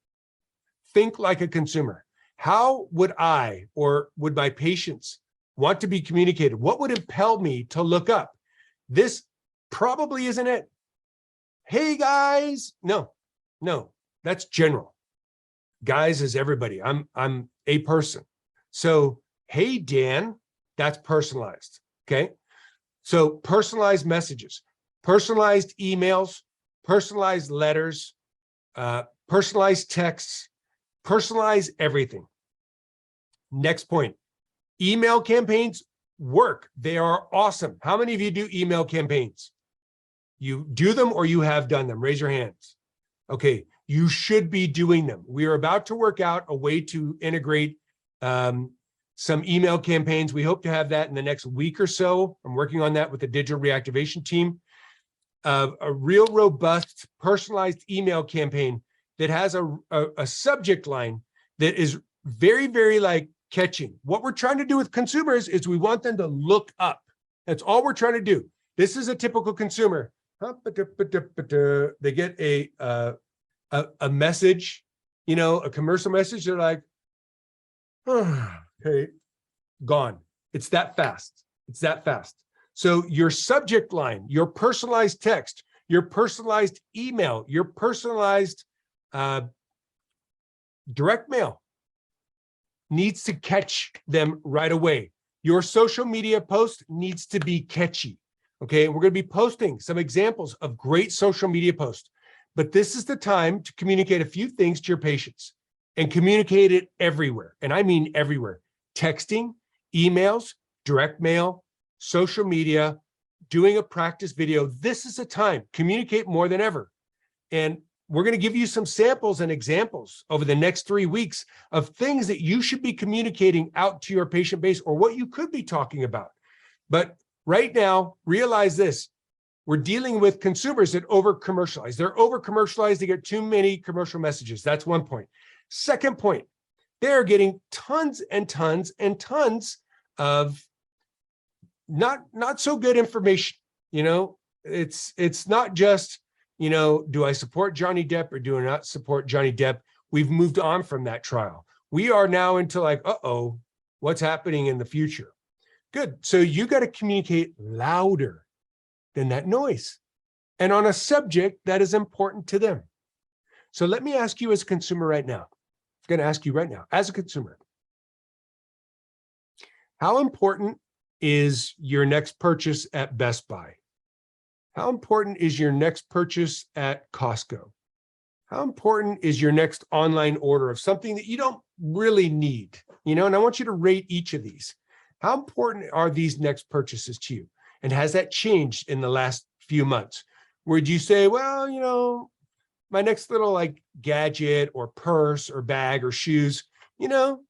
Think like a consumer. How would I or would my patients want to be communicated? What would impel me to look up? This probably isn't it. Hey guys, no, that's general. Guys is everybody. I'm a person. So, hey Dan, that's personalized. Okay. So personalized messages, personalized emails, personalized letters, personalized texts, personalize everything. Next point, email campaigns work. They are awesome. How many of you do email campaigns? You do them or you have done them? Raise your hands. Okay, you should be doing them. We are about to work out a way to integrate some email campaigns. We hope to have that in the next week or so. I'm working on that with the digital reactivation team. A real robust, personalized email campaign that has a subject line that is very, very like catching. What we're trying to do with consumers is we want them to look up. That's all we're trying to do. This is a typical consumer. They get a message, you know, a commercial message. They're like, oh, okay, gone. It's that fast. It's that fast. So your subject line, your personalized text, your personalized email, your personalized direct mail needs to catch them right away. Your social media post needs to be catchy. Okay, we're going to be posting some examples of great social media posts, but this is the time to communicate a few things to your patients and communicate it everywhere. And I mean everywhere. Texting, emails, direct mail, social media, doing a practice video. This is a time, communicate more than ever. And we're going to give you some samples and examples over the next 3 weeks of things that you should be communicating out to your patient base or what you could be talking about. But right now, realize this, we're dealing with consumers that over-commercialize. They're over-commercialized, they get too many commercial messages. That's one point. Second point, they're getting tons and tons and tons of not so good information. You know, it's not just, you know, do I support Johnny Depp or do I not support Johnny Depp? We've moved on from that trial. We are now into like, uh-oh, what's happening in the future? Good. So you got to communicate louder than that noise and on a subject that is important to them. So let me ask you as a consumer right now. I'm going to ask you right now, as a consumer, how important is your next purchase at Best Buy? How important is your next purchase at Costco? How important is your next online order of something that you don't really need? You know, and I want you to rate each of these. How important are these next purchases to you? And has that changed in the last few months? Would you say, well, you know, my next little like gadget or purse or bag or shoes, you know,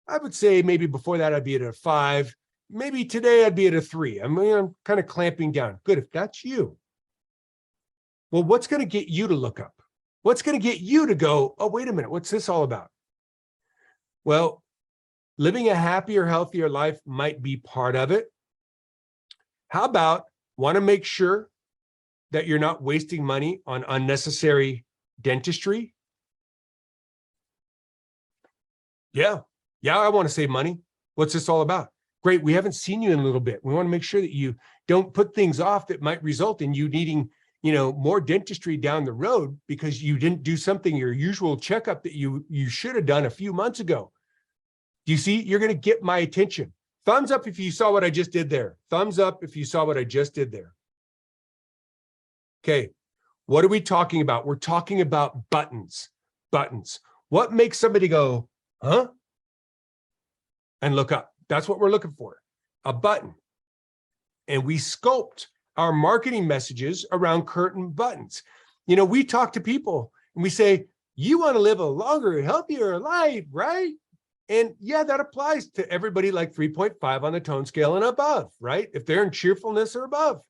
I would say maybe before that I'd be at a 5. Maybe today I'd be at a 3. I'm kind of clamping down. Good, if that's you. Well, what's going to get you to look up? What's going to get you to go, oh, wait a minute, what's this all about? Well, living a happier, healthier life might be part of it. How about want to make sure that you're not wasting money on unnecessary dentistry? Yeah, I want to save money. What's this all about? Great, we haven't seen you in a little bit. We want to make sure that you don't put things off that might result in you needing, you know, more dentistry down the road because you didn't do something, your usual checkup that you should have done a few months ago. Do you see? You're going to get my attention. Thumbs up if you saw what I just did there. Thumbs up if you saw what I just did there. Okay, what are we talking about? We're talking about buttons. Buttons. What makes somebody go, huh? And look up. That's what we're looking for, a button. And we sculpt our marketing messages around certain buttons. You know, we talk to people and we say, you want to live a longer, healthier life, right? And yeah, that applies to everybody like 3.5 on the tone scale and above, right? If they're in cheerfulness or above.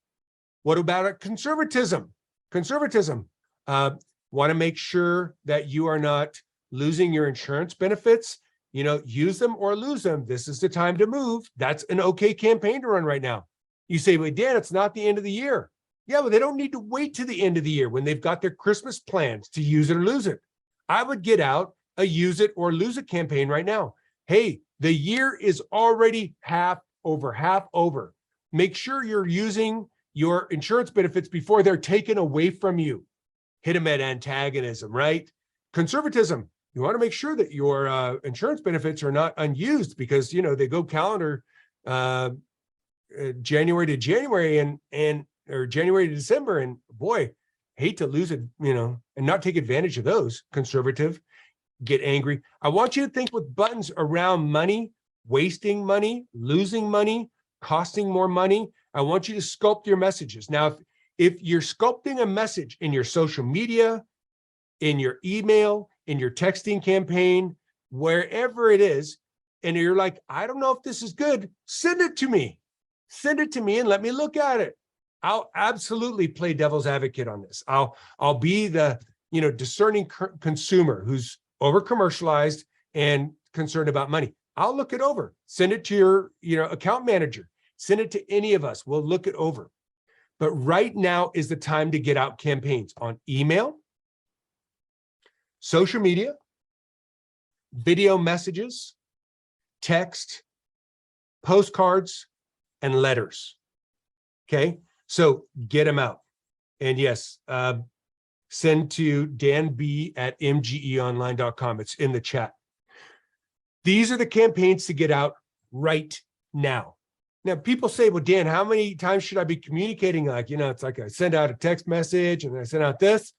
What about conservatism? Conservatism. Want to make sure that you are not losing your insurance benefits. You know, use them or lose them. This is the time to move. That's an okay campaign to run right now. You say, well, Dan, it's not the end of the year. Yeah, but they don't need to wait to the end of the year when they've got their Christmas plans to use it or lose it. I would get out a use it or lose it campaign right now. Hey, the year is already half over. Make sure you're using your insurance benefits before they're taken away from you. Hit them at antagonism, right? Conservatism. You want to make sure that your insurance benefits are not unused because, you know, they go calendar January to January or January to December. And boy, hate to lose it, you know, and not take advantage of those. Conservative, get angry. I want you to think with buttons around money, wasting money, losing money, costing more money. I want you to sculpt your messages. Now, if you're sculpting a message in your social media, in your email, in your texting campaign, wherever it is, and you're like, I don't know if this is good, send it to me. Send it to me and let me look at it. I'll absolutely play devil's advocate on this. I'll be the, discerning consumer who's over commercialized and concerned about money. I'll look it over. Send it to your, account manager. Send it to any of us. We'll look it over. But right now is the time to get out campaigns on email, social media, video messages, text, postcards, and letters. Okay, so get them out. And yes, send to danb@mgeonline.com. It's in the chat. These are the campaigns to get out right now. Now, people say, well, Dan, how many times should I be communicating? Like, it's like I send out a text message and I send out this.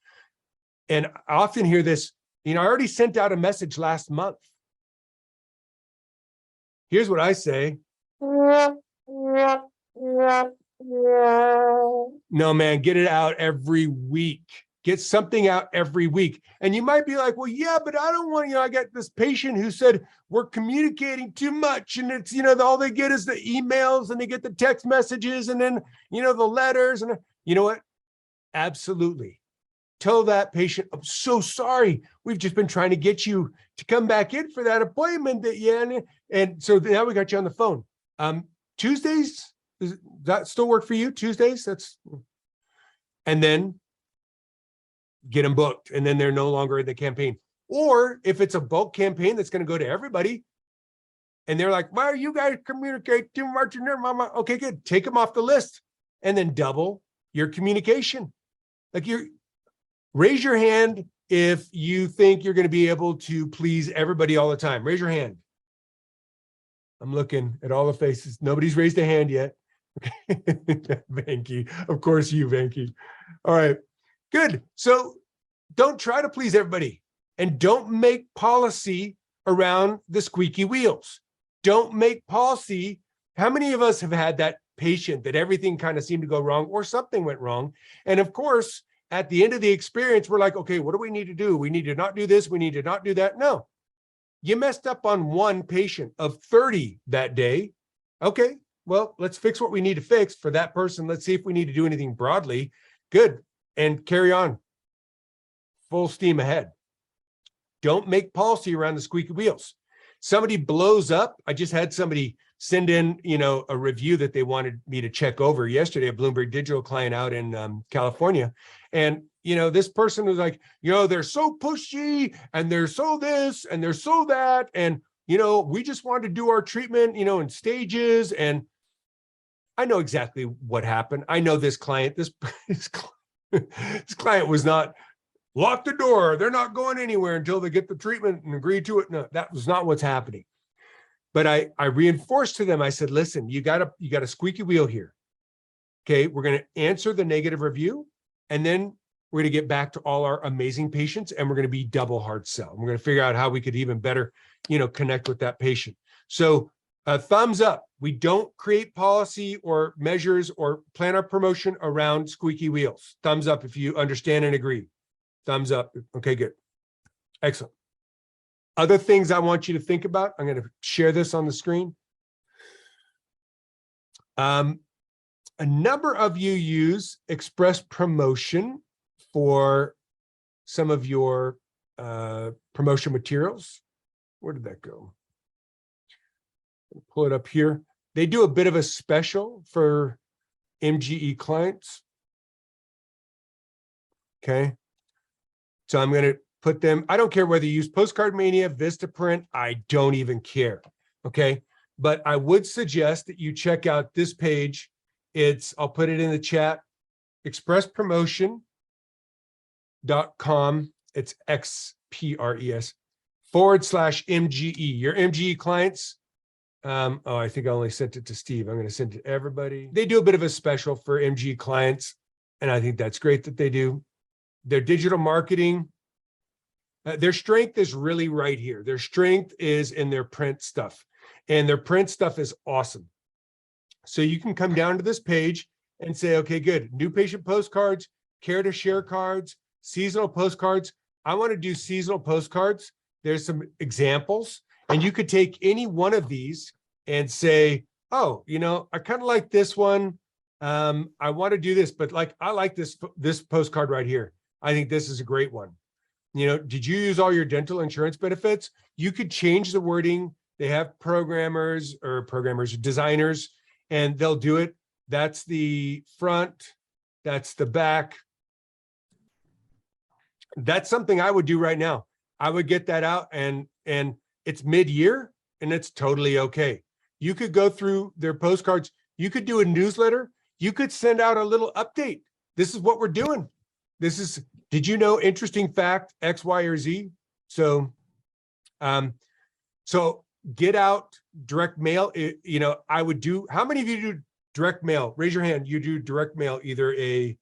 And I often hear this, I already sent out a message last month. Here's what I say. No, man, get it out every week. Get something out every week. And you might be like, well, yeah, but I don't want, I got this patient who said we're communicating too much. And it's, all they get is the emails and they get the text messages and then, the letters. And you know what? Absolutely. Tell that patient, I'm so sorry. We've just been trying to get you to come back in for that appointment and so now we got you on the phone. Tuesdays, does that still work for you? Tuesdays? And then get them booked, and then they're no longer in the campaign. Or if it's a bulk campaign that's going to go to everybody, and they're like, "Why you guys communicate too much in there, mama?" Okay, good. Take them off the list, and then double your communication. Like raise your hand if you think you're going to be able to please everybody all the time. Raise your hand. I'm looking at all the faces. Nobody's raised a hand yet. Venky, of course you, Venky. All right. Good. So don't try to please everybody, and don't make policy around the squeaky wheels. Don't make policy. How many of us have had that patient that everything kind of seemed to go wrong or something went wrong? And of course, at the end of the experience, we're like, okay, what do we need to do? We need to not do this. We need to not do that. No, you messed up on one patient of 30 that day. Okay, well, let's fix what we need to fix for that person. Let's see if we need to do anything broadly. Good. And carry on full steam ahead. Don't make policy around the squeaky wheels. Somebody blows up. I just had somebody send in, a review that they wanted me to check over yesterday, a Blumberg Digital client out in California. And, this person was like, they're so pushy and they're so this and they're so that. And, we just wanted to do our treatment, in stages. And I know exactly what happened. I know this client, this client was not, lock the door. They're not going anywhere until they get the treatment and agree to it. No, that was not what's happening. But I reinforced to them, I said, listen, you got a squeaky wheel here. Okay, we're going to answer the negative review, and then we're going to get back to all our amazing patients, and we're going to be double hard sell. We're going to figure out how we could even better, connect with that patient. So thumbs up. We don't create policy or measures or plan our promotion around squeaky wheels. Thumbs up if you understand and agree. Thumbs up. Okay, good. Excellent. Other things I want you to think about. I'm going to share this on the screen. A number of you use Express Promotion for some of your promotion materials. Where did that go? Pull it up here. They do a bit of a special for MGE clients. Okay. So I'm going to put them, I don't care whether you use Postcard Mania, Vistaprint, I don't even care. Okay. But I would suggest that you check out this page. I'll put it in the chat, expresspromotion.com. It's XPRES/MGE. Your MGE clients. I think I only sent it to Steve. I'm going to send it to everybody. They do a bit of a special for MGE clients, and I think that's great that they do. Their digital marketing, their strength is really right here. Their strength is in their print stuff, and their print stuff is awesome. So you can come down to this page and say, okay, good. New patient postcards, care to share cards, seasonal postcards. I want to do seasonal postcards. There's some examples, And you could take any one of these and say, oh, you know, I kind of like this one. I want to do this, but like, I like this postcard right here. I think this is a great one. You know, did you use all your dental insurance benefits? You could change the wording. They have programmers, designers, and they'll do it. That's the front. That's the back. That's something I would do right now. I would get that out, and it's mid-year and it's totally okay. You could go through their postcards. You could do a newsletter. You could send out a little update. This is what we're doing. This is, did you know, interesting fact, X, Y, or Z? So, so get out direct mail. You know, I would do, how many of you do direct mail? Raise your hand. You do direct mail, either a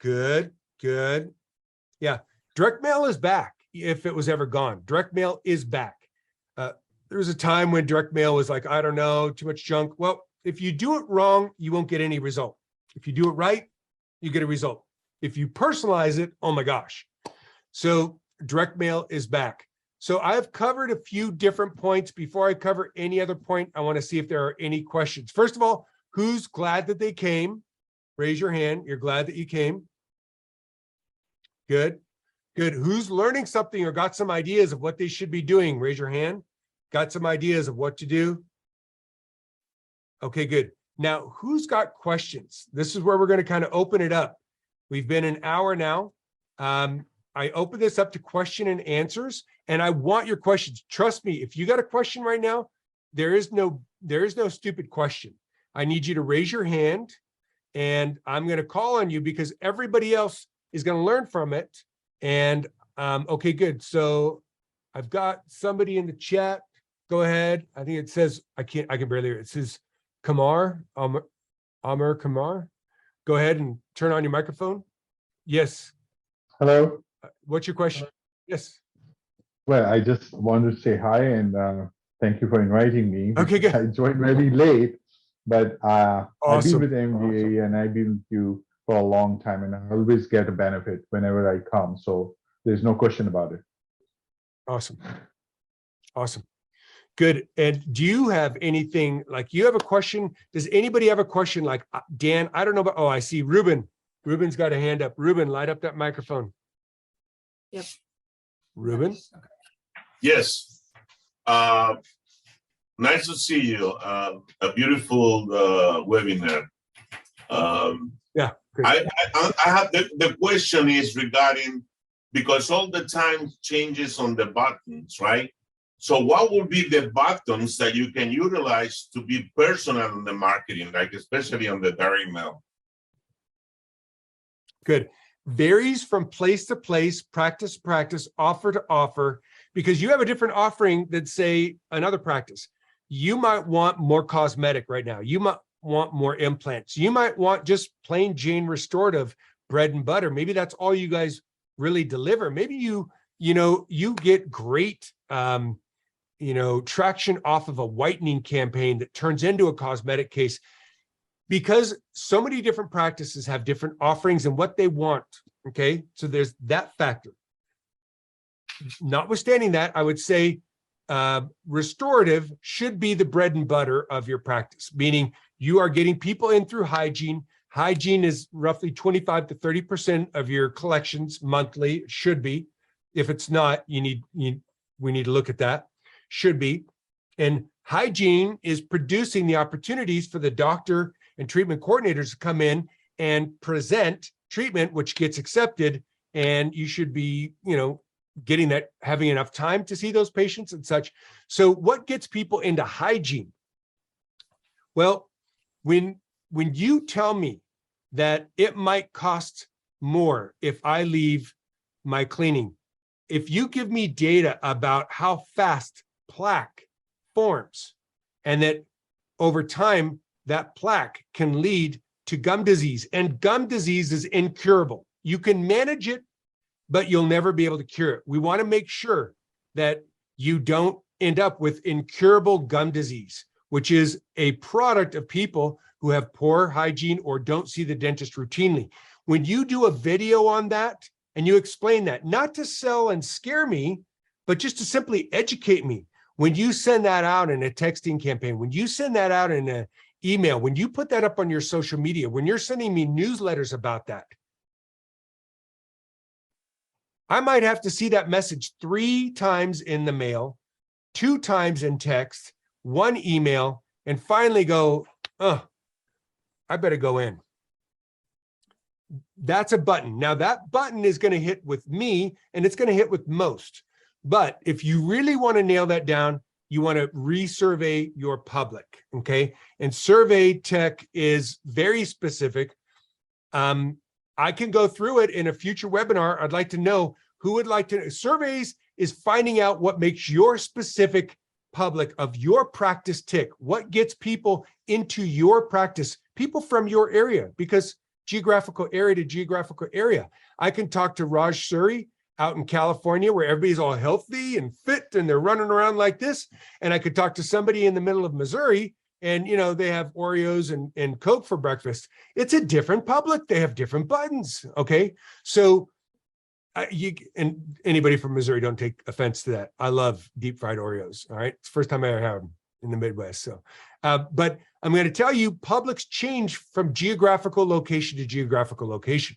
good. Yeah. Direct mail is back. If it was ever gone, direct mail is back. There was a time when direct mail was like, I don't know, too much junk. Well, if you do it wrong, you won't get any result. If you do it right, you get a result. If you personalize it, oh my gosh. So direct mail is back. So I've covered a few different points. Before I cover any other point, I want to see if there are any questions. First of all, who's glad that they came? Raise your hand. You're glad that you came. Good. Good. Who's learning something or got some ideas of what they should be doing? Raise your hand. Got some ideas of what to do? Okay, good. Now, who's got questions? This is where we're going to kind of open it up. We've been an hour now. I open this up to question and answers, and I want your questions. Trust me, if you got a question right now, there is no stupid question. I need you to raise your hand, and I'm going to call on you because everybody else is going to learn from it. And okay, good. So I've got somebody in the chat. Go ahead. I think it says, I can barely hear it. It says Kamar, Amr Kamar. Go ahead and turn on your microphone. Yes. Hello. What's your question? Yes. Well, I just wanted to say hi and thank you for inviting me. Okay, good. I joined very late, but Awesome. I've been with MGA and I've been with you for a long time, and I always get a benefit whenever I come. So there's no question about it. Awesome. Awesome. Good. And do you have anything, like you have a question? Does anybody have a question like, Dan, I don't know about, oh, I see Ruben. Ruben's got a hand up. Ruben, light up that microphone. Yep. Ruben? Yes. Nice to see you. A beautiful webinar. Yeah. Great. I have the question is regarding, because all the time changes on the buttons, right? So what would be the buttons that you can utilize to be personal in the marketing, like especially on the direct mail? Good. Varies from place to place, practice to practice, offer to offer, because you have a different offering than, say, another practice. You might want more cosmetic right now. You might want more implants. You might want just plain Jane restorative bread and butter. Maybe that's all you guys really deliver. Maybe you get great traction off of a whitening campaign that turns into a cosmetic case, because so many different practices have different offerings and what they want. Okay, so there's that factor. Notwithstanding that, I would say restorative should be the bread and butter of your practice, meaning you are getting people in through hygiene. Hygiene is roughly 25 to 30% of your collections monthly. It should be. If it's not, we need to look at that. Should be. And hygiene is producing the opportunities for the doctor and treatment coordinators to come in and present treatment, which gets accepted. And you should be, getting that, having enough time to see those patients and such. So what gets people into hygiene? Well, when you tell me that it might cost more if I leave my cleaning, if you give me data about how fast plaque forms and that over time that plaque can lead to gum disease, and gum disease is incurable. You can manage it, but you'll never be able to cure it. We want to make sure that you don't end up with incurable gum disease, which is a product of people who have poor hygiene or don't see the dentist routinely. When you do a video on that and you explain that, not to sell and scare me, but just to simply educate me, When you send that out in a texting campaign, when you send that out in an email, when you put that up on your social media, when you're sending me newsletters about that, I might have to see that message 3 times in the mail, 2 times in text, 1 email, and finally go, oh, I better go in. That's a button. Now that button is going to hit with me and it's going to hit with most. But if you really want to nail that down, you want to resurvey your public. Okay. And survey tech is very specific. I can go through it in a future webinar. I'd like to know who would like to. Surveys is finding out what makes your specific public of your practice tick, what gets people into your practice, people from your area, because geographical area to geographical area. I can talk to Raj Suri out in California where everybody's all healthy and fit and they're running around like this. And I could talk to somebody in the middle of Missouri and, you know, they have Oreos and Coke for breakfast. It's a different public. They have different buttons. Okay. So and anybody from Missouri, don't take offense to that. I love deep fried Oreos. All right. It's the first time I ever had them in the Midwest. So, but I'm going to tell you, publics change from geographical location to geographical location.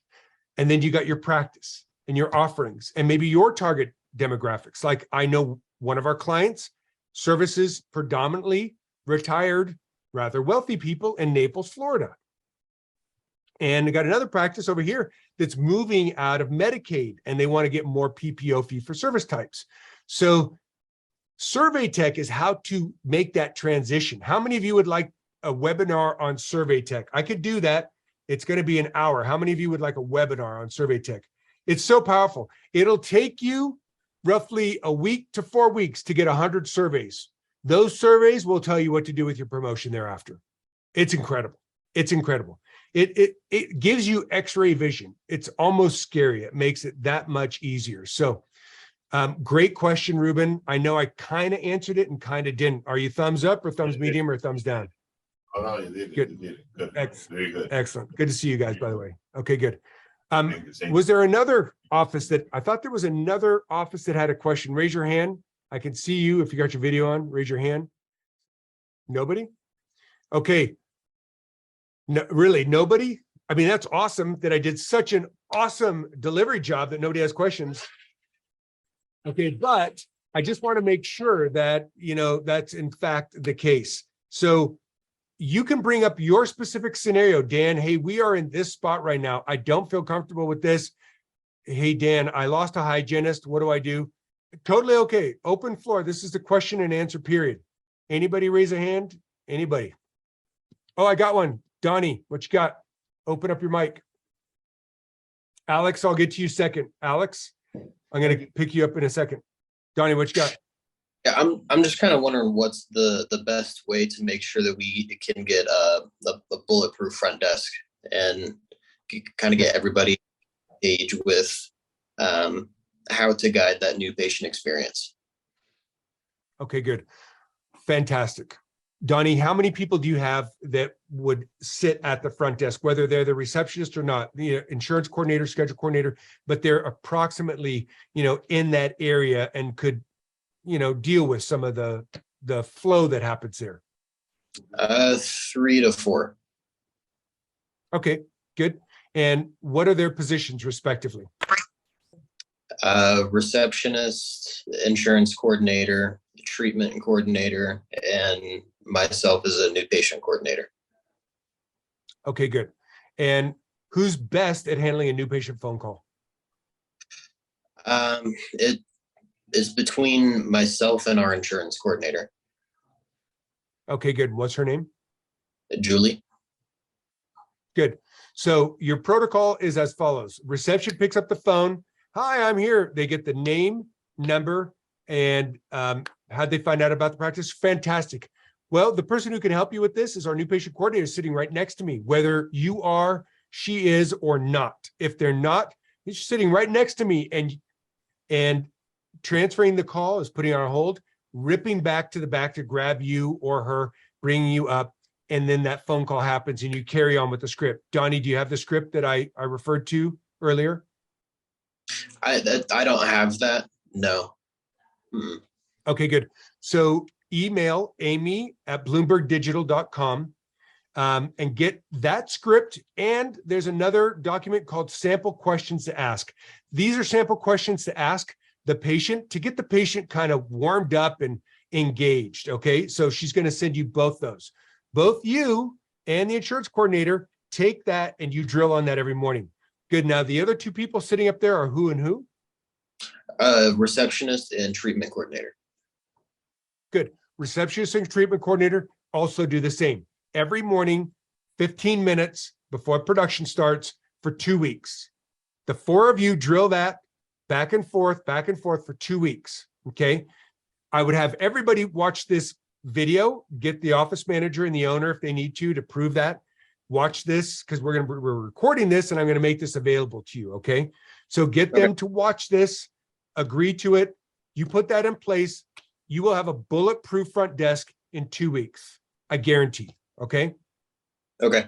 And then you got your practice and your offerings and maybe your target demographics. Like I know one of our clients services predominantly retired, rather wealthy people in Naples, Florida. And I got another practice over here that's moving out of Medicaid and they want to get more PPO fee for service types. So survey tech is how to make that transition. How many of you would like a webinar on survey tech? I could do that. It's going to be an hour. How many of you would like a webinar on survey tech? It's so powerful. It'll take you roughly a week to 4 weeks to get 100 surveys. Those surveys will tell you what to do with your promotion thereafter. It's incredible. It's incredible. It gives you x-ray vision. It's almost scary. It makes it that much easier. So great question, Ruben. I know I kind of answered it and kind of didn't. Are you thumbs up or thumbs medium or thumbs down? Oh, no, you did it. Good. You did it. Good. Very good. Excellent. Good to see you guys, by the way. Okay, good. Thank you. Was there another office that I thought there was another office that had a question? Raise your hand. I can see you if you got your video on. Raise your hand. Nobody? Okay. No, really, nobody? I mean, that's awesome that I did such an awesome delivery job that nobody has questions. Okay, but I just want to make sure that, you know, that's in fact the case. So you can bring up your specific scenario, Dan. Hey, we are in this spot right now. I don't feel comfortable with this. Hey, Dan, I lost a hygienist. What do I do? Totally okay. Open floor. This is the question and answer period. Anybody raise a hand? Anybody? Oh, I got one. Donnie, what you got? Open up your mic. Alex, I'll get to you second. Alex, I'm going to pick you up in a second. Donnie, what you got? Yeah, I'm just kind of wondering what's the best way to make sure that we can get a bulletproof front desk and kind of get everybody engaged with how to guide that new patient experience. Okay, good. Fantastic. Donnie, how many people do you have that would sit at the front desk, whether they're the receptionist or not, the insurance coordinator, schedule coordinator, but they're approximately, you know, in that area and could, you know, deal with some of the flow that happens there? 3 to 4. Okay, good. And what are their positions respectively? Receptionist, insurance coordinator, treatment coordinator, and myself as a new patient coordinator. Okay, good. And who's best at handling a new patient phone call? It is between myself and our insurance coordinator. Okay, good. What's her name? Julie. Good. So your protocol is as follows. Reception picks up the phone. Hi, I'm here. They get the name, number, and how'd they find out about the practice? Fantastic. Well, the person who can help you with this is our new patient coordinator sitting right next to me, whether you are, she is, or not. If they're not, he's sitting right next to me and transferring the call is putting on hold, ripping back to the back to grab you or her, bringing you up, and then that phone call happens and you carry on with the script. Donnie, do you have the script that I referred to earlier? I don't have that. No. Mm-mm. Okay, good. So email amy@bloombergdigital.com and get that script. And there's another document called sample questions to ask. These are sample questions to ask the patient to get the patient kind of warmed up and engaged. Okay, so she's going to send you both those. Both you and the insurance coordinator take that and you drill on that every morning. Good. Now, the other two people sitting up there are who and who? Receptionist and treatment coordinator. Good. Receptionist and treatment coordinator also do the same. Every morning, 15 minutes before production starts for 2 weeks. The four of you drill that back and forth for 2 weeks. Okay. I would have everybody watch this video, get the office manager and the owner if they need to prove that. Watch this because we're recording this and I'm going to make this available to you. Okay. So get them to watch this, agree to it. You put that in place. You will have a bulletproof front desk in 2 weeks. I guarantee. Okay. Okay.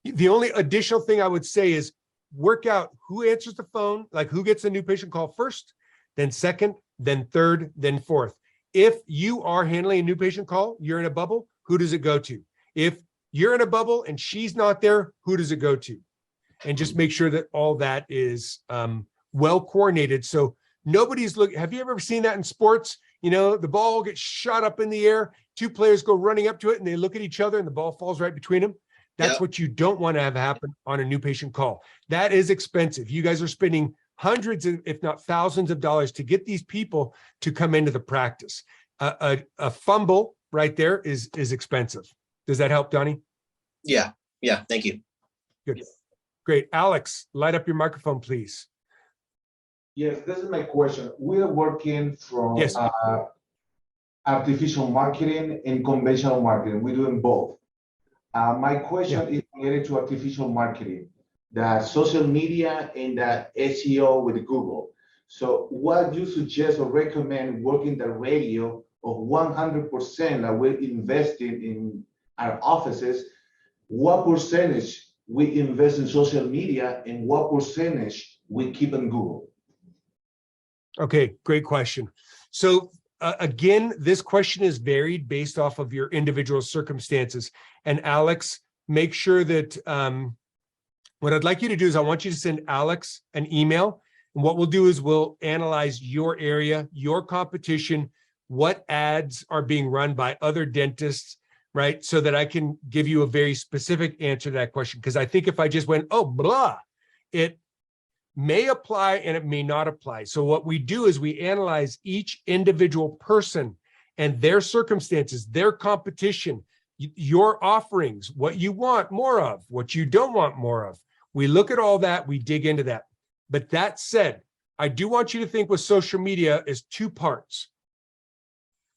The only additional thing I would say is work out who answers the phone, like who gets a new patient call first, then second, then third, then fourth. If you are handling a new patient call, you're in a bubble, who does it go to? If you're in a bubble and she's not there, who does it go to? And just make sure that all that is well coordinated. So nobody's looking. Have you ever seen that in sports? You know, the ball gets shot up in the air. Two players go running up to it and they look at each other and the ball falls right between them. That's what you don't want to have happen on a new patient call. That is expensive. You guys are spending hundreds, if not thousands of dollars to get these people to come into the practice. A fumble right there is expensive. Does that help, Donnie? Yeah. Yeah. Thank you. Good. Great. Alex, light up your microphone, please. Yes, this is my question. We are working from Yes. Artificial marketing and conventional marketing. We're doing both. My question is related to artificial marketing, the social media and the SEO with Google. So what do you suggest or recommend working the radio of 100% that we're investing in our offices? What percentage we invest in social media and what percentage we keep in Google? Okay, great question. So again, this question is varied based off of your individual circumstances. And Alex, make sure that what I'd like you to do is I want you to send Alex an email. And what we'll do is we'll analyze your area, your competition, what ads are being run by other dentists, right? So that I can give you a very specific answer to that question. Because I think if I just went, oh, blah, it may apply and it may not apply. So what we do is we analyze each individual person and their circumstances, their competition, your offerings, what you want more of, what you don't want more of. We look at all that, we dig into that. But that said, I do want you to think with social media is two parts.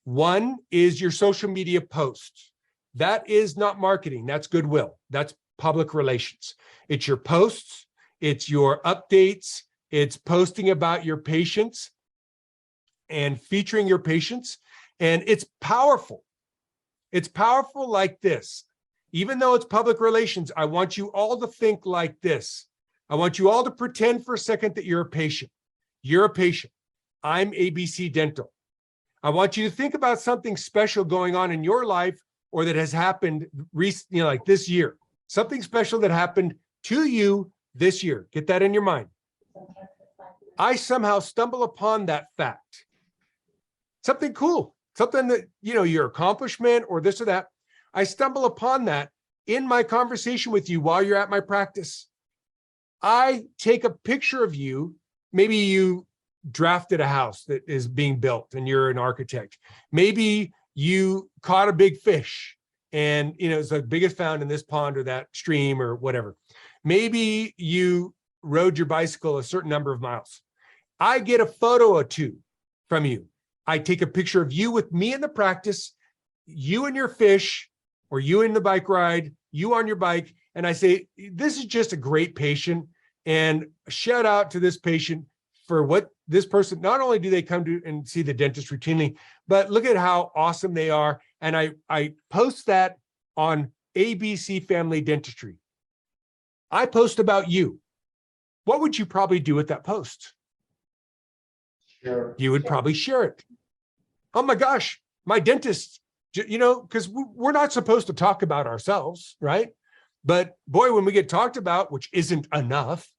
One is your social media posts. That is not marketing, that's goodwill. That's public relations. It's your posts, it's your updates, it's posting about your patients and featuring your patients. And it's powerful. It's powerful like this. Even though it's public relations, I want you all to think like this. I want you all to pretend for a second that you're a patient. You're a patient. I'm ABC Dental. I want you to think about something special going on in your life or that has happened recently, like this year. Something special that happened to you this year. Get that in your mind. I somehow stumble upon that fact. Something cool, something that, you know, your accomplishment or this or that. I stumble upon that in my conversation with you while you're at my practice. I take a picture of you. Maybe you drafted a house that is being built and you're an architect. Maybe you caught a big fish and, you know, it's the biggest found in this pond or that stream or whatever. Maybe you rode your bicycle a certain number of miles. I get a photo or two from you. I take a picture of you with me in the practice, you and your fish, or you in the bike ride, you on your bike. And I say, this is just a great patient. And shout out to this patient for what this person, not only do they come to and see the dentist routinely, but look at how awesome they are. And I post that on ABC Family Dentistry. I post about you. What would you probably do with that post? Sure. You would probably share it. Oh my gosh, my dentist, because we're not supposed to talk about ourselves, right? But boy, when we get talked about, which isn't enough,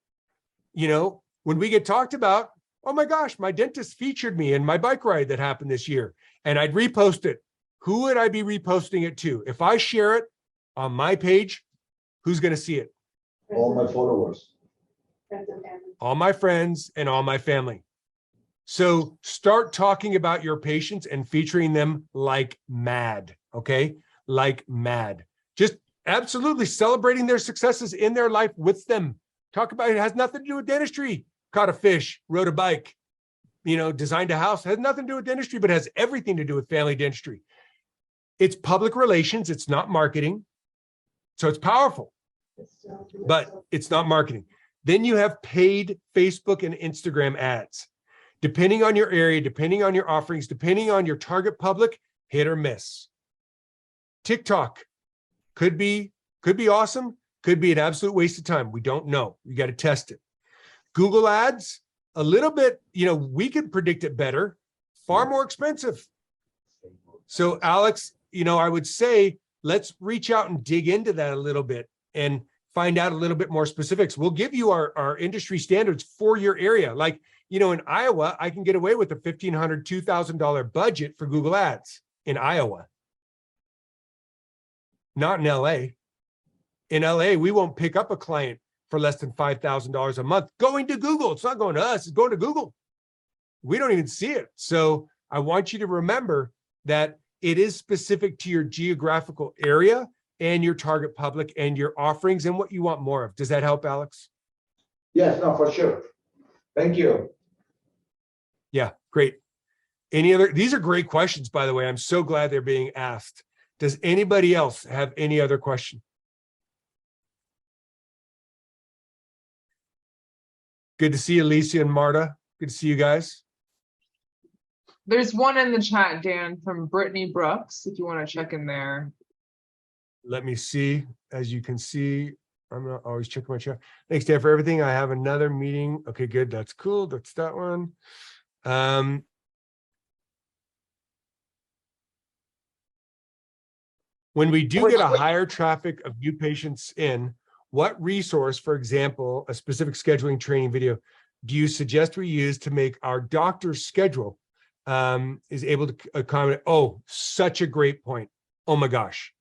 when we get talked about, oh my gosh, my dentist featured me in my bike ride that happened this year, and I'd repost it. Who would I be reposting it to? If I share it on my page, who's going to see it? All my followers. All my friends and all my family. So start talking about your patients and featuring them like mad, okay? Like mad. Just absolutely celebrating their successes in their life with them. Talk about it. It has nothing to do with dentistry. Caught a fish, rode a bike, designed a house. It has nothing to do with dentistry, but has everything to do with family dentistry. It's public relations. It's not marketing. So it's powerful, but it's not marketing. Then you have paid Facebook and Instagram ads. Depending on your area, depending on your offerings, depending on your target public, hit or miss. TikTok could be awesome, could be an absolute waste of time. We don't know. You got to test it. Google ads, a little bit, we could predict it better, far more expensive. So Alex, I would say, let's reach out and dig into that a little bit and find out a little bit more specifics. We'll give you our industry standards for your area. Like, in Iowa, I can get away with a $1,500, $2,000 budget for Google ads in Iowa. Not in LA. In LA, we won't pick up a client for less than $5,000 a month going to Google. It's not going to us, it's going to Google. We don't even see it. So I want you to remember that it is specific to your geographical area and your target public and your offerings and what you want more of. Does that help, Alex? Yes, no, for sure. Thank you. Yeah, great. These are great questions, by the way. I'm so glad they're being asked. Does anybody else have any other question? Good to see Alicia and Marta. Good to see you guys. There's one in the chat, Dan, from Brittany Brooks, if you want to check in there. Let me see. As you can see, I'm not always checking my chat. Thanks, Dan, for everything. I have another meeting. Okay, good. That's cool. That's that one. When we do get a higher traffic of new patients in, what resource, for example, a specific scheduling training video, do you suggest we use to make our doctor's schedule is able to accommodate? Oh, such a great point. Oh my gosh.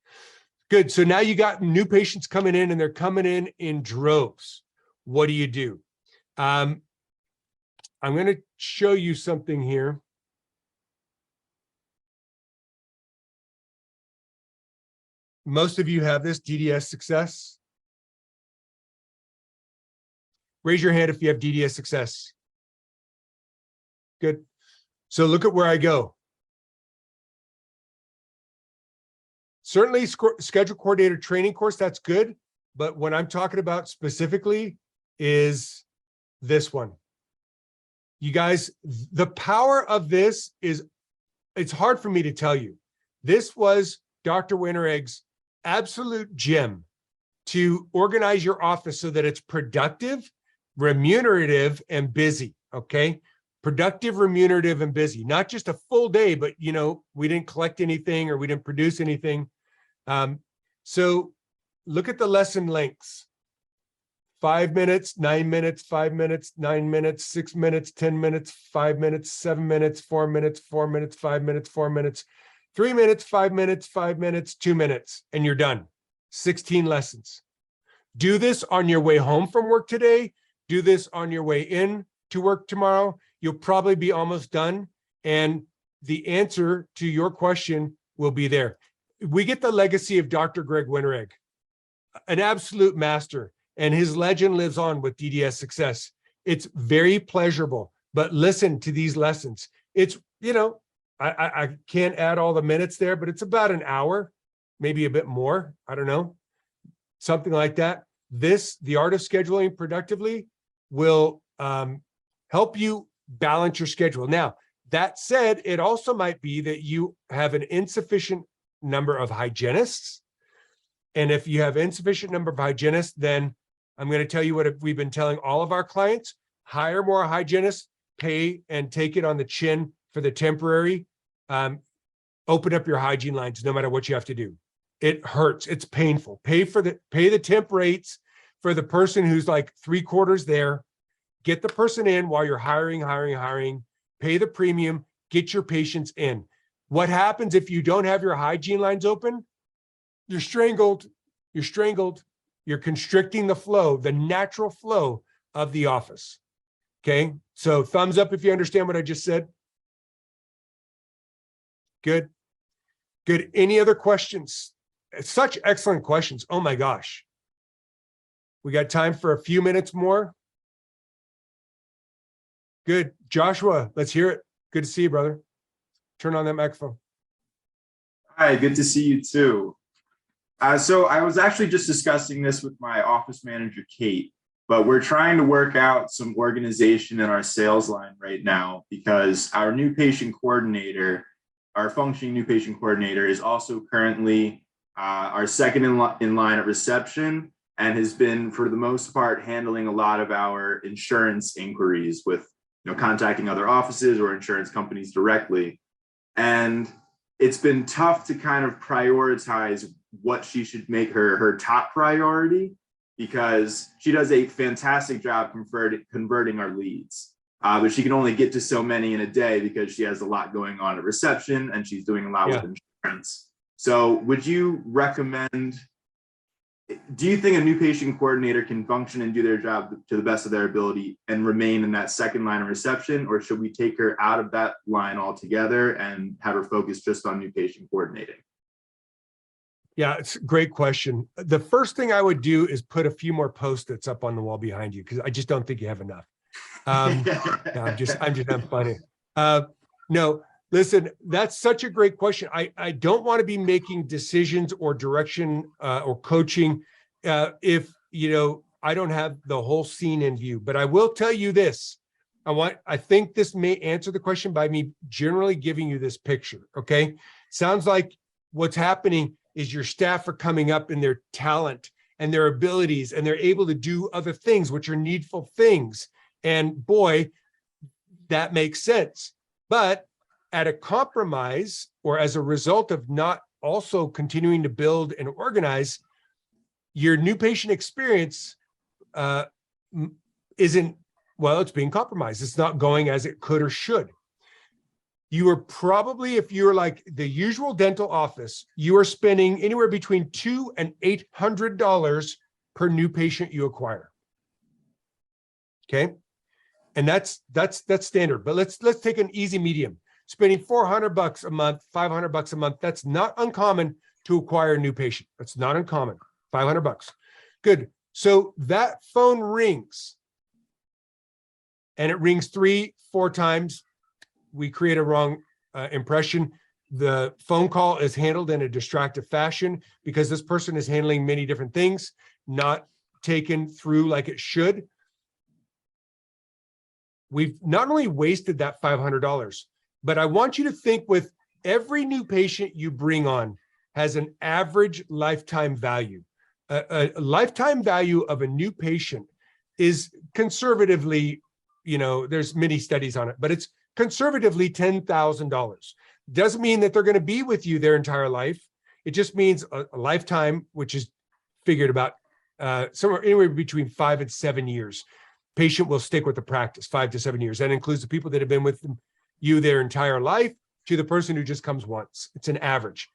Good. So now you got new patients coming in and they're coming in droves. What do you do? I'm going to show you something here. Most of you have this DDS success. Raise your hand if you have DDS success. Good. So look at where I go. Certainly schedule coordinator training course, that's good. But what I'm talking about specifically is this one. You guys, the power of this is, it's hard for me to tell you. This was Dr. Winteregg's absolute gem to organize your office so that it's productive, remunerative, and busy, okay? Productive, remunerative, and busy. Not just a full day, but, we didn't collect anything or we didn't produce anything. So look at the lesson lengths. 5 minutes, 9 minutes, 5 minutes, 9 minutes, 6 minutes, 10 minutes, 5 minutes, 7 minutes, 4 minutes, 4 minutes, 5 minutes, 4 minutes, 3 minutes, 5 minutes, 5 minutes, 2 minutes, and you're done. 16 lessons. Do this on your way home from work today. Do this on your way in to work tomorrow. You'll probably be almost done. And the answer to your question will be there. We get the legacy of Dr. Greg Winteregg, an absolute master, and his legend lives on with DDS success. It's very pleasurable, but listen to these lessons. It's, I can't add all the minutes there, but it's about an hour, maybe a bit more. I don't know, something like that. The art of scheduling productively will help you balance your schedule. Now, that said, it also might be that you have an insufficient number of hygienists. And if you have insufficient number of hygienists, then I'm going to tell you what we've been telling all of our clients: hire more hygienists, pay and take it on the chin for the temporary open up your hygiene lines no matter what you have to do. It hurts. It's painful. Pay the temp rates for the person who's like 3/4 there. Get the person in while you're hiring. Pay the premium. Get your patients in. What happens if you don't have your hygiene lines open? You're strangled. You're constricting the flow, the natural flow of the office. Okay. So thumbs up if you understand what I just said. Good. Any other questions? Such excellent questions. Oh my gosh. We got time for a few minutes more. Good. Joshua, let's hear it. Good to see you, brother. Turn on that microphone. Hi, good to see you too. So I was actually just discussing this with my office manager, Kate, but we're trying to work out some organization in our sales line right now because our new patient coordinator, our functioning new patient coordinator, is also currently our second in line at reception and has been, for the most part, handling a lot of our insurance inquiries with, contacting other offices or insurance companies directly. And it's been tough to kind of prioritize what she should make her top priority because she does a fantastic job converting our leads. But she can only get to so many in a day because she has a lot going on at reception and she's doing a lot with insurance. So would you recommend, do you think a new patient coordinator can function and do their job to the best of their ability and remain in that second line of reception, or should we take her out of that line altogether and have her focus just on new patient coordinating? Yeah, it's a great question. The first thing I would do is put a few more Post-its up on the wall behind you because I just don't think you have enough. No, I'm funny. No, listen, that's such a great question. I don't want to be making decisions or direction or coaching if, I don't have the whole scene in view, but I will tell you this. I think this may answer the question by me generally giving you this picture. Okay. Sounds like what's happening is your staff are coming up in their talent and their abilities, and they're able to do other things, which are needful things. And boy, that makes sense. But at a compromise or as a result of not also continuing to build and organize, your new patient experience isn't, well, it's being compromised. It's not going as it could or should. You are probably, if you're like the usual dental office, you are spending anywhere between $200 and $800 per new patient you acquire. Okay. And that's standard, but let's take an easy medium. Spending $400 a month, $500 a month. That's not uncommon to acquire a new patient. That's not uncommon. $500. Good. So that phone rings and it rings 3-4 times. We create a wrong impression. The phone call is handled in a distracted fashion because this person is handling many different things, not taken through like it should. We've not only wasted that $500, but I want you to think with every new patient you bring on has an average lifetime value. A lifetime value of a new patient is conservatively, there's many studies on it, but it's conservatively $10,000. Doesn't mean that they're going to be with you their entire life. It just means a lifetime, which is figured about somewhere anywhere between 5 and 7 years. Patient will stick with the practice 5 to 7 years. That includes the people that have been with you their entire life to the person who just comes once. It's an average.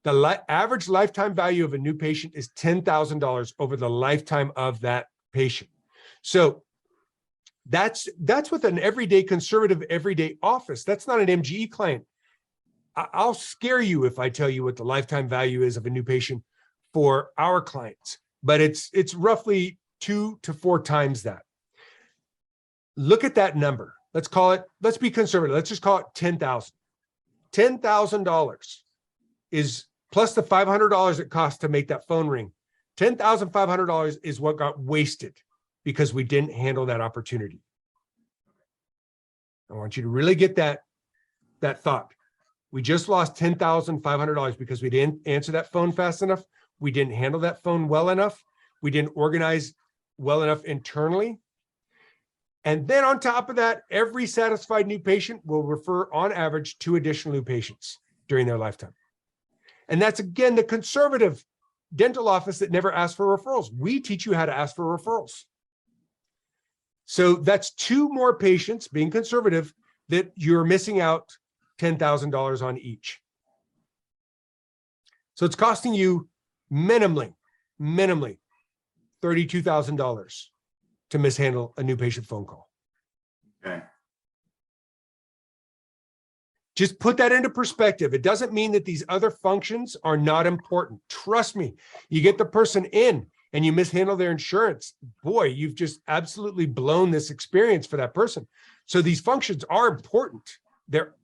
The average lifetime value of a new patient is $10,000 over the lifetime of that patient. So that's with an everyday conservative everyday office. That's not an MGE client. I'll scare you if I tell you what the lifetime value is of a new patient for our clients, but it's roughly 2 to 4 times that. Look at that number. Let's be conservative. Let's just call it $10,000. $10,000 is plus the $500 it costs to make that phone ring. $10,500 is what got wasted because we didn't handle that opportunity. I want you to really get that thought. We just lost $10,500 because we didn't answer that phone fast enough. We didn't handle that phone well enough. We didn't organize well enough internally. And then on top of that, every satisfied new patient will refer on average 2 additional new patients during their lifetime. And that's, again, the conservative dental office that never asks for referrals. We teach you how to ask for referrals. So that's 2 more patients, being conservative, that you're missing out $10,000 on each. So it's costing you minimally $32,000 to mishandle a new patient phone call. Okay. Just put that into perspective. It doesn't mean that these other functions are not important. Trust me, you get the person in and you mishandle their insurance. Boy, you've just absolutely blown this experience for that person. So these functions are important. They're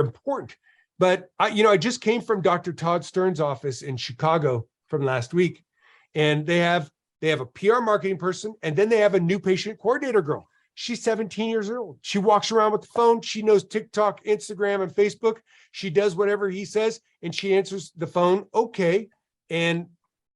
important. But I just came from Dr. Todd Stern's office in Chicago from last week, and they have a PR marketing person, and then they have a new patient coordinator girl. She's 17 years old. She walks around with the phone. She knows TikTok, Instagram, and Facebook. She does whatever he says, and she answers the phone. Okay. And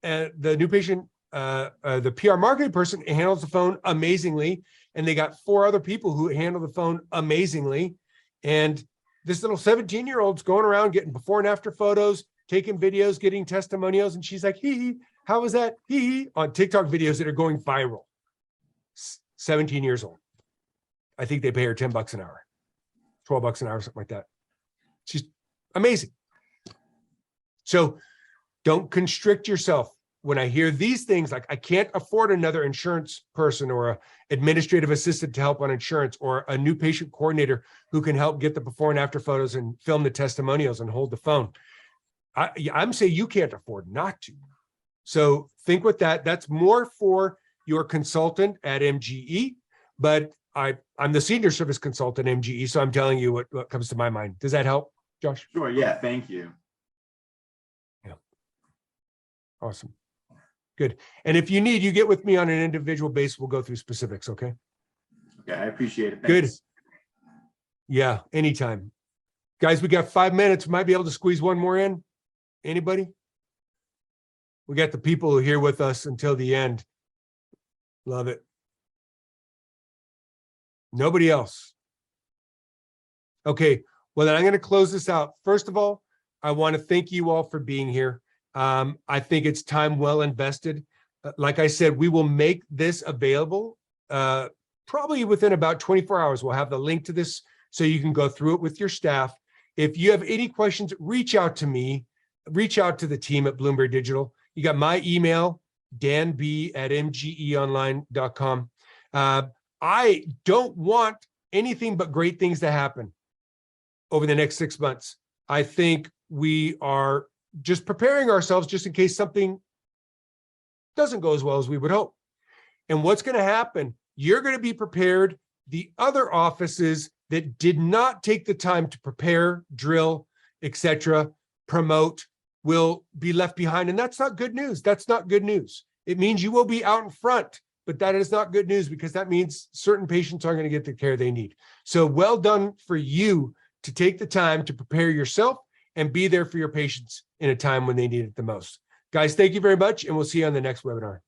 the new patient, the PR marketing person handles the phone amazingly. And they got 4 other people who handle the phone amazingly. And this little 17-year-old's going around getting before and after photos, taking videos, getting testimonials. And she's like, hee, how was that? Hee, on TikTok videos that are going viral. 17 years old. I think they pay her $10 an hour, $12 an hour, something like that. She's amazing. So don't constrict yourself. When I hear these things, like I can't afford another insurance person or an administrative assistant to help on insurance, or a new patient coordinator who can help get the before and after photos and film the testimonials and hold the phone. I'm saying you can't afford not to. So think with that. That's more for your consultant at MGE, but I'm the senior service consultant at MGE, so I'm telling you what comes to my mind. Does that help, Josh? Sure. Yeah. Thank you. Yeah. Awesome. Good. And if you need, you get with me on an individual basis. We'll go through specifics. Okay. Okay. I appreciate it. Good. Thanks. Yeah. Anytime. Guys, we got 5 minutes. We might be able to squeeze one more in. Anybody? We got the people who are here with us until the end. Love it. Nobody else. Okay. Well, then I'm going to close this out. First of all, I want to thank you all for being here. I think it's time well invested. Like I said, we will make this available probably within about 24 hours. We'll have the link to this so you can go through it with your staff. If you have any questions, reach out to me, reach out to the team at Blumberg Digital. You got my email, danb@mgeonline.com. I don't want anything but great things to happen over the next 6 months. I think we are just preparing ourselves just in case something doesn't go as well as we would hope. And what's going to happen? You're going to be prepared. The other offices that did not take the time to prepare, drill, etc., promote, will be left behind. And that's not good news. That's not good news. It means you will be out in front, but that is not good news, because that means certain patients aren't going to get the care they need. So well done for you to take the time to prepare yourself and be there for your patients in a time when they need it the most. Guys, thank you very much, and we'll see you on the next webinar.